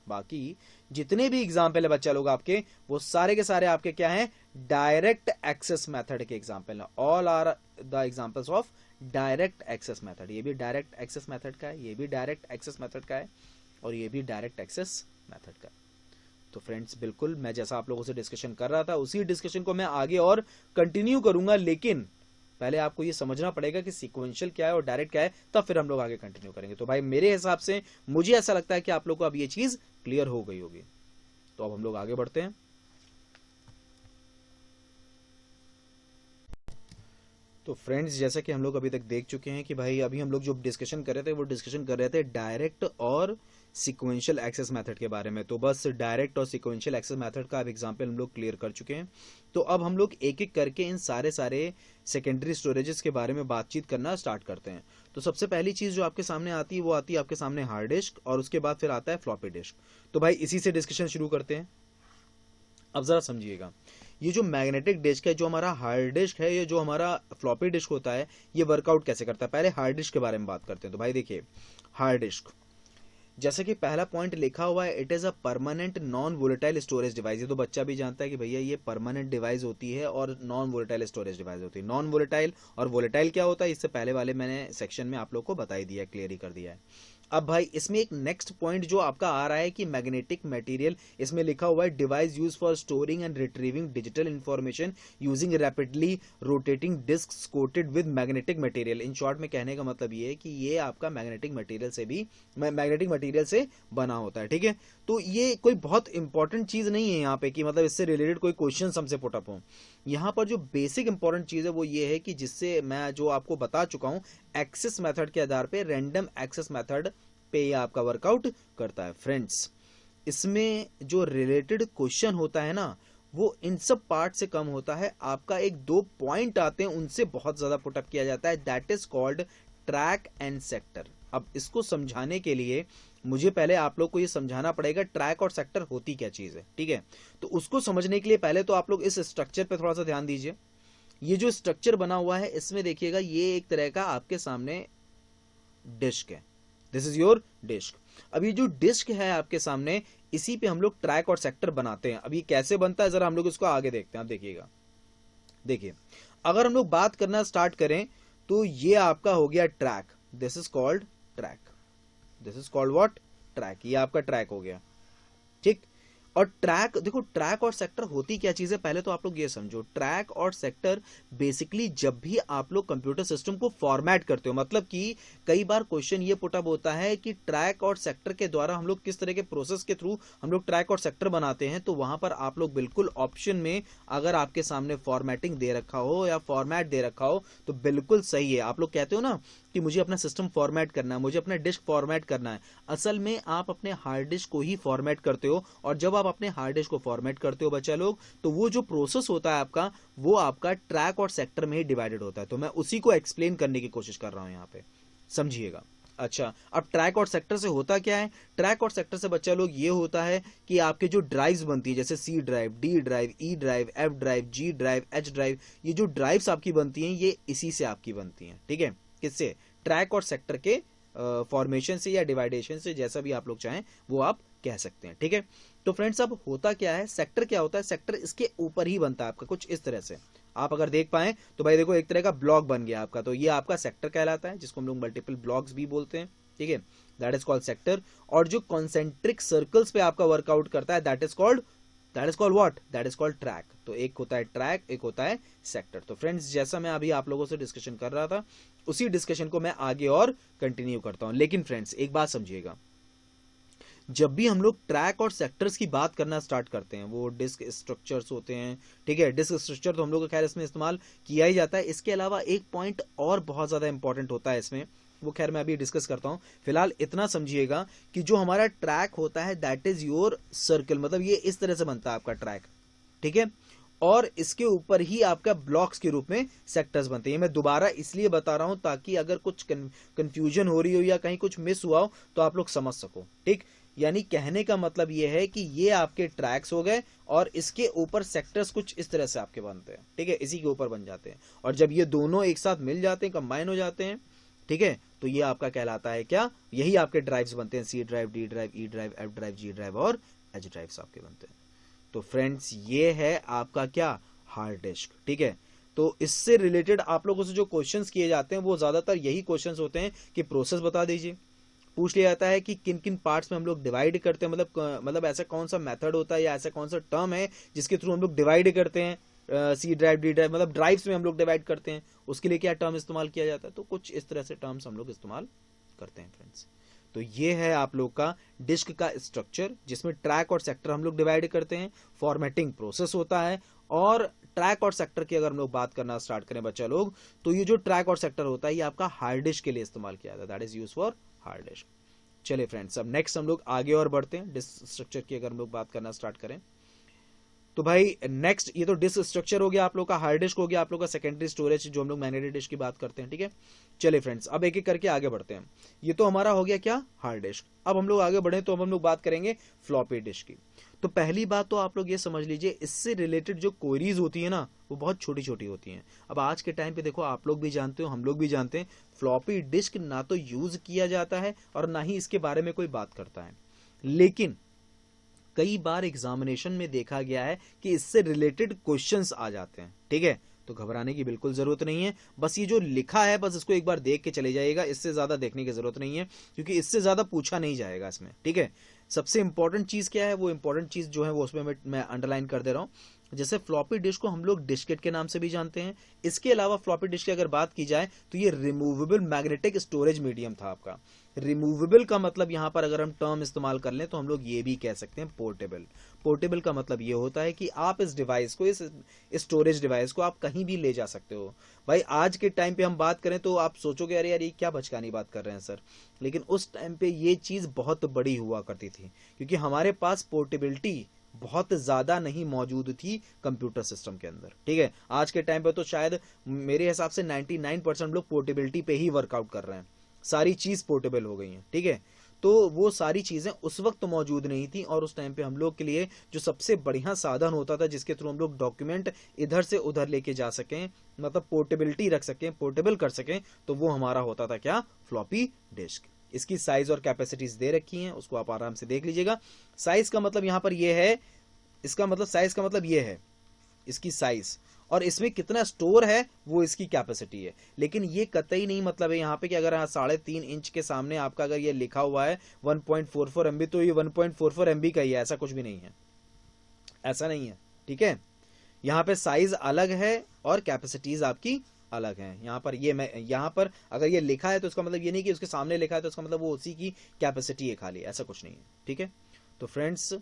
बाकी जितने भी एग्जाम्पल है बच्चा लोग आपके, वो सारे के सारे आपके क्या हैं, डायरेक्ट एक्सेस मेथड के एग्जाम्पल है। All are the examples of direct access method. ये भी डायरेक्ट एक्सेस मेथड का है, ये भी डायरेक्ट एक्सेस मेथड का है, और ये भी डायरेक्ट एक्सेस मेथड का है। तो फ्रेंड्स, बिल्कुल मैं जैसा आप लोगों से डिस्कशन कर रहा था, उसी डिस्कशन को मैं आगे और कंटिन्यू करूंगा, लेकिन पहले आपको ये समझना पड़ेगा कि सीक्वेंशियल क्या है और डायरेक्ट क्या है, तब फिर हम लोग आगे कंटिन्यू करेंगे। तो भाई मेरे हिसाब से मुझे ऐसा लगता है कि आप लोग को अब ये चीज क्लियर हो गई होगी। तो अब हम लोग आगे बढ़ते हैं। तो फ्रेंड्स, जैसा कि हम लोग अभी तक देख चुके हैं कि भाई अभी हम लोग जो डिस्कशन कर रहे थे, वो डिस्कशन कर रहे थे डायरेक्ट और सीक्वेंशियल एक्सेस मेथड के बारे में। तो बस डायरेक्ट और सीक्वेंशियल एक्सेस मेथड का अब एग्जांपल हम लोग क्लियर कर चुके हैं। तो अब हम लोग एक एक करके इन सारे सेकेंडरी स्टोरेजेस के बारे में बातचीत करना स्टार्ट करते हैं। तो सबसे पहली चीज जो आपके सामने आती है, वो आती है आपके सामने हार्ड डिस्क, और उसके बाद फिर आता है फ्लॉपी डिस्क। तो भाई इसी से डिस्कशन शुरू करते हैं। अब जरा समझिएगा, ये जो मैग्नेटिक डिस्क है, जो हमारा हार्ड डिस्क है, ये जो हमारा फ्लॉपी डिस्क होता है, ये वर्कआउट कैसे करता है। पहले हार्ड डिस्क के बारे में बात करते हैं। तो भाई देखिए, हार्ड डिस्क जैसे कि पहला पॉइंट लिखा हुआ है, it is a permanent non volatile storage device. ये तो बच्चा भी जानता है कि भैया ये परमानेंट डिवाइस होती है और नॉन वोलेटाइल स्टोरेज डिवाइस होती है। नॉन वोलेटाइल और वोलेटाइल क्या होता है, इससे पहले वाले मैंने सेक्शन में आप लोग को बता ही दिया, क्लियर ही कर दिया है। अब भाई इसमें एक नेक्स्ट पॉइंट जो आपका आ रहा है कि मैग्नेटिक मटेरियल, इसमें लिखा हुआ है device use for storing and retrieving digital information using rapidly rotating disk coated with magnetic material. In short में कहने का मतलब ये है कि ये आपका मैग्नेटिक मटेरियल से बना होता है, ठीक है। तो ये कोई बहुत इंपॉर्टेंट चीज नहीं है यहाँ पे कि मतलब इससे रिलेटेड कोई क्वेश्चन हमसे पुट अप हो। यहाँ पर जो बेसिक इंपॉर्टेंट चीज है वो ये है कि जिससे मैं जो आपको बता चुका हूँ, एक्सेस मेथड के आधार पे रैंडम एक्सेस मेथड पे ये आपका वर्कआउट करता है। फ्रेंड्स, इसमें जो रिलेटेड क्वेश्चन होता है ना, वो इन सब पार्ट से कम होता है। आपका एक दो पॉइंट आते हैं, उनसे बहुत ज्यादा पुटअप किया जाता है, that is called track and sector. अब इसको समझाने के लिए मुझे पहले आप लोग को ये समझाना पड़ेगा ट्रैक और सेक्टर होती क्या चीज है, ठीक है। तो उसको समझने के लिए पहले तो आप लोग इस स्ट्रक्चर पे थोड़ा सा ध्यान दीजिए। ये जो स्ट्रक्चर बना हुआ है, इसमें देखिएगा, ये एक तरह का आपके सामने डिस्क है। This is your disk. अब ये जो डिस्क है आपके सामने, इसी पे हम लोग ट्रैक और सेक्टर बनाते हैं। अब ये कैसे बनता है, जरा हम लोग इसको आगे देखते हैं। आप देखिएगा, देखिए, अगर हम लोग बात करना स्टार्ट करें तो ये आपका हो गया track, this is called track, this is called what, track, ये आपका ट्रैक हो गया, ठीक। और ट्रैक, देखो ट्रैक और सेक्टर होती क्या चीज है, पहले तो आप लोग ये समझो, ट्रैक और सेक्टर बेसिकली जब भी आप लोग कंप्यूटर सिस्टम को फॉर्मेट करते हो, मतलब कि कई बार क्वेश्चन ये पुटअप होता है कि ट्रैक और सेक्टर के द्वारा हम लोग किस तरह के प्रोसेस के थ्रू हम लोग ट्रैक और सेक्टर बनाते हैं, तो वहां पर आप लोग बिल्कुल ऑप्शन में अगर आपके सामने फॉर्मेटिंग दे रखा हो या फॉर्मेट दे रखा हो तो बिल्कुल सही है। आप लोग कहते हो ना कि मुझे अपना सिस्टम फॉर्मेट करना है, मुझे अपना डिस्क फॉर्मेट करना है, असल में आप अपने हार्ड डिस्क को ही फॉर्मेट करते हो, और जब आप अपने हार्ड डिस्क को फॉर्मेट करते हो बच्चा लोग, तो वो जो प्रोसेस होता है आपका, वो आपका ट्रैक और सेक्टर में ही डिवाइडेड होता है। तो मैं उसी को एक्सप्लेन करने की कोशिश कर रहा हूं यहां पे, समझिएगा। अच्छा, अब ट्रैक और सेक्टर से होता क्या है, ट्रैक और सेक्टर से बच्चा लोग ये होता है कि आपके जो ड्राइव्स बनती है, जैसे C drive, D drive, E drive, F drive, G drive, H drive, ये जो ड्राइव्स आपकी बनती हैं ये इसी से आपकी बनती हैं, ठीक है, किससे, ट्रैक और सेक्टर के फॉर्मेशन से या डिवाइडेशन से, जैसा भी आप लोग चाहें वो आप कह सकते हैं, ठीक है। तो फ्रेंड्स अब होता क्या है, सेक्टर क्या होता है, सेक्टर इसके ऊपर ही बनता है आपका, कुछ इस तरह से आप अगर देख पाए तो भाई देखो एक तरह का ब्लॉक बन गया आपका, तो ये आपका सेक्टर कहलाता है, जिसको हम लोग मल्टीपल ब्लॉक्स भी बोलते हैं, ठीक है, दैट इज कॉल्ड सेक्टर। और जो कॉन्सेंट्रिक सर्कल्स पे आपका वर्कआउट करता है that is called what, that is called track. तो एक होता है ट्रैक, एक होता है सेक्टर। तो फ्रेंड्स जैसा मैं अभी आप लोगों से डिस्कशन कर रहा था, उसी डिस्कशन को मैं आगे और कंटिन्यू करता हूं। लेकिन फ्रेंड्स एक बात समझिएगा, जब भी हम लोग ट्रैक और सेक्टर्स की बात करना स्टार्ट करते हैं, वो डिस्क स्ट्रक्चर्स होते हैं, ठीक है, डिस्क स्ट्रक्चर तो हम लोग का खैर इसमें इस्तेमाल किया ही जाता है, इसके अलावा एक पॉइंट और बहुत ज्यादा इंपॉर्टेंट होता है इसमें, वो खैर मैं अभी डिस्कस करता हूं। फिलहाल इतना समझिएगा कि जो हमारा ट्रैक होता है दैट इज योर सर्कल, मतलब ये इस तरह से बनता है आपका ट्रैक, ठीक है, और इसके ऊपर ही आपका ब्लॉक्स के रूप में सेक्टर्स बनते हैं। मैं दोबारा इसलिए बता रहा हूं ताकि अगर कुछ कंफ्यूजन हो रही हो या कहीं कुछ मिस हुआ हो तो आप लोग समझ सको, ठीक। यानी कहने का मतलब ये है कि ये आपके ट्रैक्स हो गए और इसके ऊपर सेक्टर्स कुछ इस तरह से आपके बनते हैं, ठीक है, इसी के ऊपर बन जाते हैं, और जब ये दोनों एक साथ मिल जाते हैं, कंबाइन हो जाते हैं, ठीक है, तो ये आपका कहलाता है क्या, यही आपके ड्राइव्स बनते हैं, C drive, D drive, E drive, F drive, G drive और एच ड्राइव्स आपके बनते हैं। तो फ्रेंड्स ये है आपका क्या, हार्ड डिस्क, ठीक है। तो इससे रिलेटेड आप लोगों से जो क्वेश्चंस किए जाते हैं वो ज्यादातर यही क्वेश्चंस होते हैं कि प्रोसेस बता दीजिए, पूछ लिया जाता है कि किन किन पार्ट्स में हम लोग डिवाइड करते हैं, मतलब ऐसा कौन सा मेथड होता है या ऐसा कौन सा टर्म है जिसके थ्रू हम लोग डिवाइड करते हैं, सी ड्राइव, डी ड्राइव, मतलब ड्राइव्स में हम लोग डिवाइड करते हैं, उसके लिए क्या टर्म इस्तेमाल किया जाता है, तो कुछ इस तरह से टर्म्स हम लोग इस्तेमाल करते हैं फ्रेंड्स। तो ये है आप लोग का डिस्क का स्ट्रक्चर, जिसमें ट्रैक और सेक्टर हम लोग डिवाइड करते हैं, फॉर्मेटिंग प्रोसेस होता है, और ट्रैक और सेक्टर की अगर हम लोग बात करना स्टार्ट करें बच्चा लोग, तो ये जो ट्रैक और सेक्टर होता है ये आपका हार्ड डिस्क के लिए इस्तेमाल किया जाता है, that is use for hard disk. चलिए फ्रेंड्स अब नेक्स्ट हम लोग आगे और बढ़ते हैं, डिस्क स्ट्रक्चर की अगर हम लोग बात करना स्टार्ट करें तो भाई नेक्स्ट, ये तो डिस्क स्ट्रक्चर हो गया आप लोग का, हार्ड डिस्क हो गया आप लोग का, सेकेंडरी स्टोरेज जो हम लोग मैग्नेटिक डिस्क की बात करते हैं, ठीक है। चलिए फ्रेंड्स अब एक एक करके आगे बढ़ते हैं। ये तो हमारा हो गया क्या, हार्ड डिस्क। अब हम लोग आगे बढ़े तो अब हम लोग बात करेंगे फ्लॉपी डिस्क की। तो पहली बात तो आप लोग ये समझ लीजिए, इससे रिलेटेड जो क्वेरीज होती है ना वो बहुत छोटी छोटी होती हैं। अब आज के टाइम पे देखो, आप लोग भी जानते हो, हम लोग भी जानते हैं, फ्लॉपी डिस्क ना तो यूज किया जाता है और ना ही इसके बारे में कोई बात करता है, लेकिन कई बार एग्जामिनेशन में देखा गया है कि इससे रिलेटेड क्वेश्चंस आ जाते हैं, ठीक है। तो घबराने की बिल्कुल जरूरत नहीं है, बस ये जो लिखा है बस इसको एक बार देख के चले जाइएगा, इससे ज्यादा देखने की जरूरत नहीं है, क्योंकि इससे ज्यादा पूछा नहीं जाएगा इसमें, ठीक है। सबसे इंपॉर्टेंट चीज क्या है, वो इंपॉर्टेंट चीज जो है वो उसमें मैं अंडरलाइन कर दे रहा हूं। जैसे फ्लॉपी डिस्क को हम लोग डिस्केट के नाम से भी जानते हैं। इसके अलावा फ्लॉपी डिस्क की अगर बात की जाए तो ये रिमूवेबल मैग्नेटिक स्टोरेज मीडियम था आपका। रिमूवेबल का मतलब यहां पर अगर हम टर्म इस्तेमाल कर लें तो हम लोग ये भी कह सकते हैं पोर्टेबल। पोर्टेबल का मतलब ये होता है कि आप इस डिवाइस को, इस स्टोरेज डिवाइस को आप कहीं भी ले जा सकते हो। भाई आज के टाइम पे हम बात करें तो आप सोचोगे अरे यार ये क्या बचकानी बात कर रहे हैं सर, लेकिन उस टाइम पे ये चीज बहुत बड़ी हुआ करती थी, क्योंकि हमारे पास पोर्टेबिलिटी बहुत ज्यादा नहीं मौजूद थी कंप्यूटर सिस्टम के अंदर, ठीक है। आज के टाइम पे तो शायद मेरे हिसाब से 99% लोग पोर्टेबिलिटी पे ही वर्कआउट कर रहे हैं, सारी चीज पोर्टेबल हो गई है, ठीक है। तो वो सारी चीजें उस वक्त मौजूद नहीं थी, और उस टाइम पे हम लोग के लिए जो सबसे बढ़िया साधन होता था जिसके थ्रू हम लोग डॉक्यूमेंट इधर से उधर लेके जा सकें, मतलब पोर्टेबिलिटी रख सकें, पोर्टेबल कर सकें, तो वो हमारा होता था क्या, फ्लॉपी डिस्क। इसकी साइज और कैपेसिटीज दे रखी हैं, उसको आप आराम से देख लीजिएगा। साइज का मतलब यहां पर ये है, इसका मतलब साइज का मतलब ये है इसकी साइज, और इसमें कितना स्टोर है वो इसकी कैपेसिटी है। लेकिन ये कतई नहीं मतलब है यहाँ पे कि अगर 3.5 इंच के सामने आपका अगर ये लिखा हुआ है 1.44 MB तो ये 1.44 MB का ही है, ऐसा कुछ भी नहीं है, ऐसा नहीं है। ठीक है, यहाँ पे साइज अलग है और कैपेसिटीज आपकी अलग है। यहाँ पर यहाँ पर अगर ये लिखा है तो इसका मतलब ये नहीं कि उसके सामने लिखा है तो इसका मतलब वो उसी की कैपेसिटी है खाली, ऐसा कुछ नहीं है। ठीक है, तो फ्रेंड्स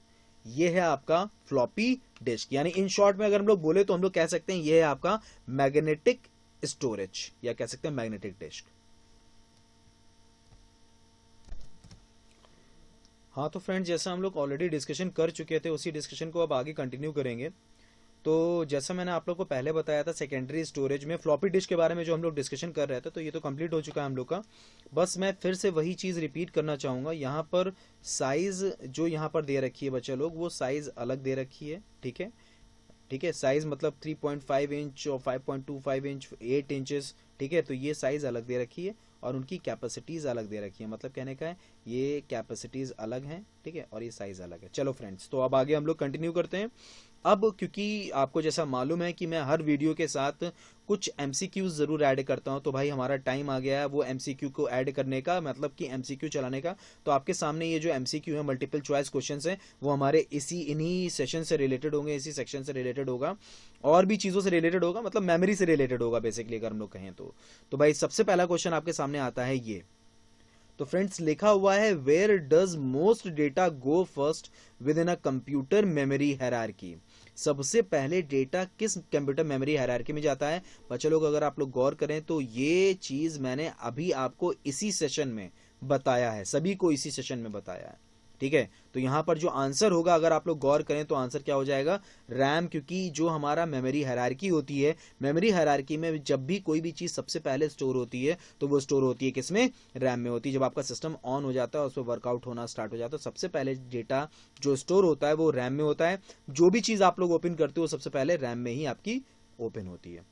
ये है आपका फ्लॉपी डिस्क, यानी इन शॉर्ट में अगर हम लोग बोले तो हम लोग कह सकते हैं ये है आपका मैग्नेटिक स्टोरेज या कह सकते हैं मैग्नेटिक डिस्क। हाँ तो फ्रेंड्स जैसा हम लोग ऑलरेडी डिस्कशन कर चुके थे उसी डिस्कशन को अब आगे कंटिन्यू करेंगे। तो जैसा मैंने आप लोग को पहले बताया था सेकेंडरी स्टोरेज में फ्लॉपी डिस्क के बारे में जो हम लोग डिस्कशन कर रहे थे, तो ये तो कंप्लीट हो चुका है हम लोग का। बस मैं फिर से वही चीज़ रिपीट करना चाहूँगा, यहाँ पर साइज़ जो यहाँ पर दे रखी है बच्चा लोग, वो साइज़ अलग दे रखी है। ठीक है, ठीक है, साइज़ मतलब 3.5 इंच और 5.25 इंच, 8 इंचेस। ठीक है, तो ये साइज़ अलग दे रखी है और उनकी कैपेसिटीज़ अलग दे रखी है, मतलब कहने का है ये कैपेसिटीज़ अलग हैं। ठीक है, और ये साइज़ अलग है। चलो फ्रेंड्स, तो अब आगे हम लोग कंटिन्यू करते हैं। अब क्योंकि आपको जैसा मालूम है कि मैं हर वीडियो के साथ कुछ एमसीक्यूज जरूर ऐड करता हूं, तो भाई हमारा टाइम आ गया है वो एमसीक्यू को ऐड करने का, मतलब कि एमसीक्यू चलाने का। तो आपके सामने ये जो एमसीक्यू है, मल्टीपल चॉइस क्वेश्चंस हैं, वो हमारे इन्हीं सेशन से रिलेटेड होंगे, इसी सेक्शन से रिलेटेड होगा, और भी चीज़ों से रिलेटेड होगा, मतलब मेमोरी से रिलेटेड होगा बेसिकली अगर हम लोग कहें तो भाई सबसे पहला क्वेश्चन आपके सामने आता है ये। तो फ्रेंड्स लिखा हुआ है where does most data go first within a computer memory hierarchy. सबसे पहले डेटा किस कंप्यूटर मेमोरी हायरार्की में जाता है? बच्चे लोग अगर आप लोग गौर करें तो ये चीज मैंने अभी आपको इसी सेशन में बताया है, सभी को इसी सेशन में बताया है। ठीक है, तो यहां पर जो आंसर होगा अगर आप लोग गौर करें तो आंसर क्या हो जाएगा? रैम, क्योंकि जो हमारा मेमोरी हायरार्की होती है, मेमोरी हायरार्की में जब भी कोई भी चीज सबसे पहले स्टोर होती है तो वो स्टोर होती है किसमें? रैम में होती है। जब आपका सिस्टम ऑन हो जाता है, उस पर वर्कआउट होना स्टार्ट हो जाता है, सबसे पहले डेटा जो स्टोर होता है वो रैम में होता है। जो भी चीज आप लोग ओपन करते हो सबसे पहले रैम में ही आपकी ओपन होती है।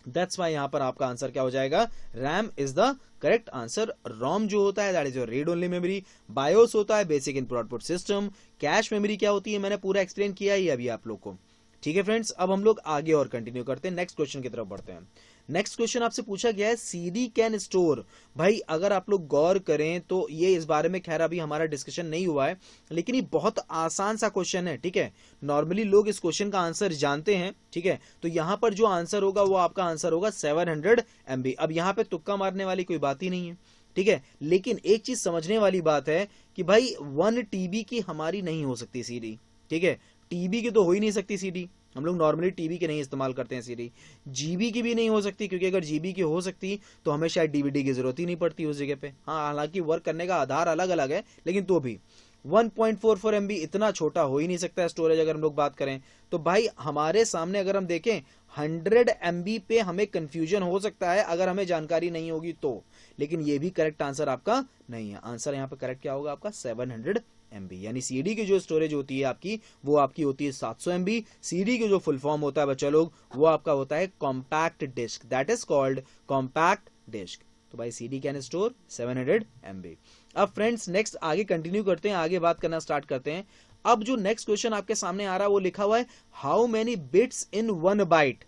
दैट्स वाई यहां पर आपका आंसर क्या हो जाएगा? RAM is the correct answer. ROM जो होता है that is your read only memory. BIOS होता है basic input output system. Cache memory क्या होती है मैंने पूरा एक्सप्लेन किया ही अभी आप लोग को। ठीक है फ्रेंड्स, अब हम लोग आगे और कंटिन्यू करते हैं, नेक्स्ट क्वेश्चन की तरफ बढ़ते हैं। नेक्स्ट क्वेश्चन आपसे पूछा गया है सीडी कैन स्टोर। भाई अगर आप लोग गौर करें तो ये इस बारे में खैर अभी हमारा डिस्कशन नहीं हुआ है, लेकिन ये बहुत आसान सा क्वेश्चन है। ठीक है, नॉर्मली लोग इस क्वेश्चन का आंसर जानते हैं। ठीक है, तो यहां पर जो आंसर होगा वो आपका आंसर होगा 700 MB। अब यहां पे तुक्का मारने वाली कोई बात ही नहीं है। ठीक है, लेकिन एक चीज समझने वाली बात है कि भाई 1 TB की हमारी नहीं हो सकती सीडी। ठीक है, टीबी की तो हो ही नहीं सकती सीडी, हम लोग नॉर्मली टीबी के नहीं इस्तेमाल करते हैं सीडी। जीबी की भी नहीं हो सकती, क्योंकि अगर जीबी की हो सकती तो हमें शायद डीवीडी की जरूरत ही नहीं पड़ती उस जगह पे। हाँ, हालांकि वर्क करने का आधार अलग अलग है, लेकिन तो भी 1.44 MB इतना छोटा हो ही नहीं सकता स्टोरेज अगर हम लोग बात करें। तो भाई हमारे सामने अगर हम देखें 100 MB पे हमें कंफ्यूजन हो सकता है अगर हमें जानकारी नहीं होगी तो, लेकिन ये भी करेक्ट आंसर आपका नहीं है। आंसर यहाँ पे करेक्ट क्या होगा आपका? 700 MB। यानी सीडी की जो स्टोरेज होती है आपकी वो आपकी होती है 700 MB। सीडी की जो फुल फॉर्म होता है बच्चा लोग वो आपका होता है compact disk, that is called compact disk. तो भाई सीडी कैन स्टोर 700 MB। अब फ्रेंड्स नेक्स्ट आगे कंटिन्यू करते हैं, आगे बात करना स्टार्ट करते हैं। अब जो नेक्स्ट क्वेश्चन आपके सामने आ रहा है वो लिखा हुआ है how many bits in 1 byte.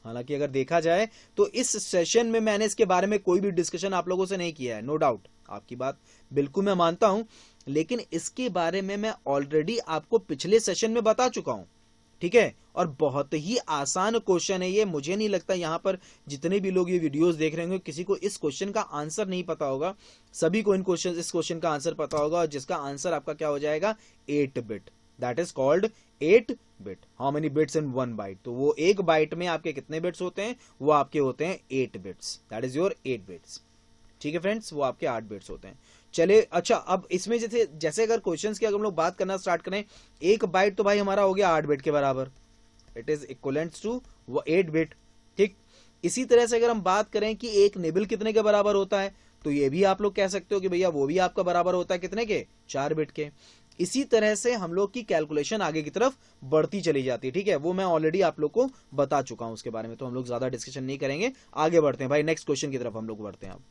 हालांकि अगर देखा जाए तो इस सेशन में मैंने इसके बारे में कोई भी डिस्कशन आप लोगों से नहीं किया है, नो डाउट, आपकी बात बिल्कुल मैं मानता हूं, लेकिन इसके बारे में मैं ऑलरेडी आपको पिछले सेशन में बता चुका हूं। ठीक है, और बहुत ही आसान क्वेश्चन है ये। मुझे नहीं लगता यहां पर जितने भी लोग ये वीडियोस देख रहे होंगे किसी को इस क्वेश्चन का आंसर नहीं पता होगा। सभी को इस क्वेश्चन का आंसर पता होगा, और जिसका आंसर आपका क्या हो जाएगा? 8 bit, that is called 8 bit. How many bits in 1 byte? तो वो एक बाइट में आपके कितने बिट्स होते हैं? वो आपके होते हैं 8 bits, that is your 8 bits. ठीक है फ्रेंड्स, वो आपके 8 बिट्स होते हैं। चले अच्छा, अब इसमें जैसे अगर क्वेश्चंस की अगर हम लोग बात करना स्टार्ट करें, एक बाइट तो भाई हमारा हो गया 8 बिट के बराबर, it is equivalents to 8 bit. ठीक, इसी तरह से अगर हम बात करें कि एक निबल कितने के बराबर होता है, तो ये भी आप लोग कह सकते हो कि भैया वो भी आपका बराबर होता है कितने के? 4 बिट के। इसी तरह से हम लोग की कैलकुलेशन आगे की तरफ बढ़ती चली जाती है। ठीक है, वो मैं ऑलरेडी आप लोग को बता चुका हूं, उसके बारे में तो हम लोग ज्यादा डिस्कशन नहीं करेंगे, आगे बढ़ते हैं भाई नेक्स्ट क्वेश्चन की तरफ हम लोग बढ़ते हैं। अब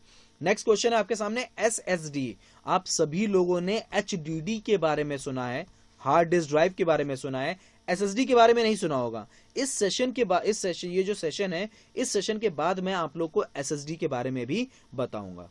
नेक्स्ट क्वेश्चन है आपके सामने SSD। आप सभी लोगों ने HDD के बारे में सुना है, हार्ड डिस्क ड्राइव के बारे में सुना है। एसएसडी के बारे में नहीं सुना होगा। इस सेशन के बाद, इस सेशन, ये जो सेशन है, इस सेशन के बाद मैं आप लोग को एसएसडी के बारे में भी बताऊंगा।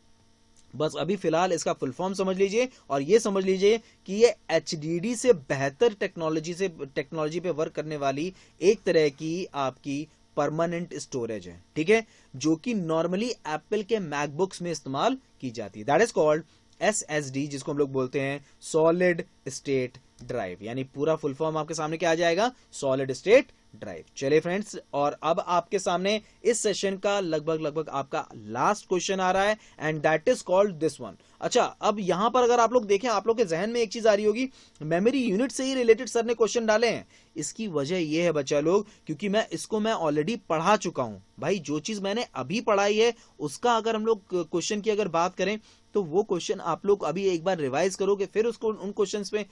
बस अभी फिलहाल इसका फुल फॉर्म समझ लीजिए और ये समझ लीजिए कि ये एचडीडी से बेहतर टेक्नोलॉजी पे वर्क करने वाली एक तरह की आपकी परमानेंट स्टोरेज है, ठीक है, जो कि नॉर्मली एप्पल के मैकबुक्स में इस्तेमाल की जाती है। दैट इज कॉल्ड एसएसडी, जिसको हम लोग बोलते हैं सॉलिड स्टेट ड्राइव, यानी पूरा फुल फॉर्म आपके सामने क्या आ जाएगा, सॉलिड स्टेट ड्राइव। चलिए फ्रेंड्स, और अब आपके सामने इस सेशन का लगभग आपका लास्ट क्वेश्चन आ रहा है, and that is called this one. अच्छा, अब यहां पर अगर आप लोग देखें, आप लोग के जहन में एक चीज आ रही होगी, मेमोरी यूनिट से ही रिलेटेड सर ने क्वेश्चन डाले हैं। इसकी वजह यह है बच्चा लोग, क्योंकि मैं ऑलरेडी पढ़ा चुका हूं भाई। जो चीज मैंने अभी पढ़ाई है उसका अगर हम लोग क्वेश्चन की अगर बात करें तो वो क्वेश्चन आप लोग अभी एक बार रिवाइज करोगे, फिर उसको उन क्वेश्चंस पे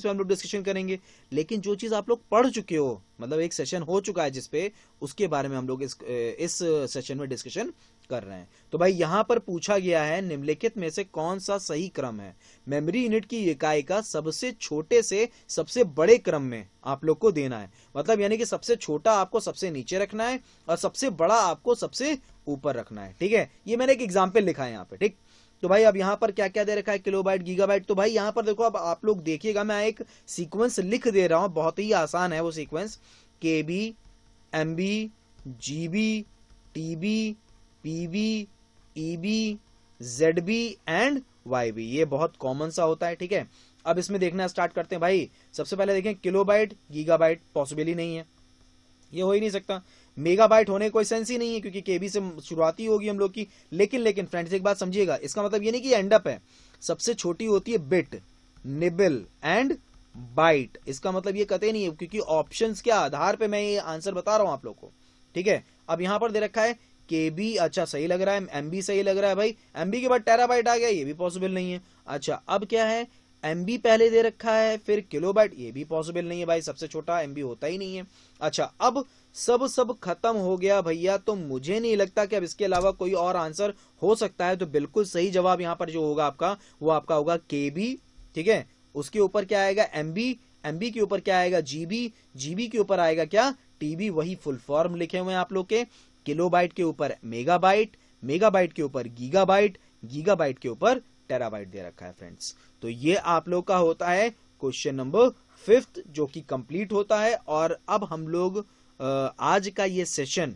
हम लोग डिस्कशन करेंगे। लेकिन जो चीज आप लोग पढ़ चुके हो, मतलब एक सेशन हो चुका है जिसपे, उसके बारे में हम लोग इस सेशन में डिस्कशन कर रहे हैं। तो भाई यहां पर पूछा गया है, निम्नलिखित में से कौन सा सही क्रम है मेमोरी यूनिट की इकाई का सबसे छोटे से सबसे बड़े क्रम में आप लोग को देना है। मतलब यानी कि सबसे छोटा आपको सबसे नीचे रखना है और सबसे बड़ा आपको सबसे ऊपर रखना है, ठीक है। ये मैंने एक एग्जाम्पल लिखा है यहाँ पे, ठीक। तो भाई अब यहाँ पर क्या क्या दे रखा है, किलोबाइट, गीगाबाइट। तो भाई यहाँ पर देखो, अब आप लोग देखिएगा, मैं एक सीक्वेंस लिख दे रहा हूं, बहुत ही आसान है वो sequence. KB, MB, GB, TB, PB, EB, ZB and YB. ये बहुत कॉमन सा होता है, ठीक है। अब इसमें देखना स्टार्ट करते हैं भाई। सबसे पहले देखें, किलोबाइट, गीगाबाइट पॉसिबल ही नहीं है, ये हो ही नहीं सकता। मेगाबाइट होने कोई सेंस ही नहीं है, क्योंकि केबी से शुरुआती होगी हम लोग की। लेकिन फ्रेंड्स एक बात समझिएगा, इसका मतलब ये नहीं कि एंड अप है। सबसे छोटी होती है बिट, निबल एंड बाइट। इसका मतलब ये कतई नहीं है, क्योंकि ऑप्शंस के आधार पे मैं ये आंसर बता रहा हूं आप लोग को, ठीक है। अब यहां पर दे रखा है केबी, अच्छा सही लग रहा है। एमबी सही लग रहा है भाई। एमबी के बाद टेराबाइट आ गया, ये भी पॉसिबल नहीं है। अच्छा, अब क्या है, एमबी पहले दे रखा है, फिर किलोबाइट, ये भी पॉसिबल नहीं है भाई, सबसे छोटा एमबी होता ही नहीं है। अच्छा, अब सब खत्म हो गया भैया, तो मुझे नहीं लगता कि अब इसके अलावा कोई और आंसर हो सकता है। तो बिल्कुल सही जवाब यहां पर जो होगा आपका, वो आपका होगा केबी, ठीक है। उसके ऊपर क्या आएगा, एमबी, एमबी के ऊपर क्या आएगा, जीबी, जीबी के ऊपर आएगा क्या, टीबी। वही फुल फॉर्म लिखे हुए हैं आप लोग के। किलोबाइट के ऊपर मेगाबाइट, मेगाबाइट के ऊपर गीगाबाइट, गीगाबाइट के ऊपर टेराबाइट दे रखा है फ्रेंड्स। तो ये आप लोग का होता है क्वेश्चन नंबर 5, जो कि कंप्लीट होता है। और अब हम लोग आज का ये सेशन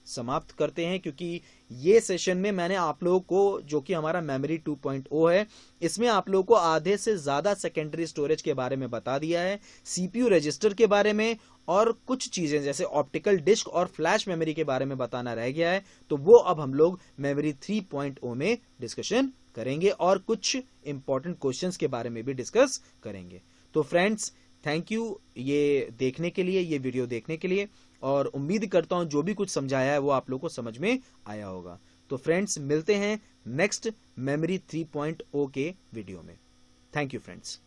समाप्त करते हैं, क्योंकि ये सेशन में मैंने आप लोगों को, जो कि हमारा मेमोरी 2.0 है, इसमें आप लोगों को आधे से ज्यादा सेकेंडरी स्टोरेज के बारे में बता दिया है, सीपीयू रजिस्टर के बारे में, और कुछ चीजें जैसे ऑप्टिकल डिस्क और फ्लैश मेमोरी के बारे में बताना रह गया है। तो वो अब हम लोग मेमोरी 3.0 में डिस्कशन करेंगे और कुछ इंपॉर्टेंट क्वेश्चंस के बारे में भी डिस्कस करेंगे। तो फ्रेंड्स, थैंक यू ये देखने के लिए, ये वीडियो देखने के लिए, और उम्मीद करता हूं जो भी कुछ समझाया है वो आप लोगों को समझ में आया होगा। तो फ्रेंड्स, मिलते हैं नेक्स्ट मेमोरी 3.0 के वीडियो में। Thank you friends.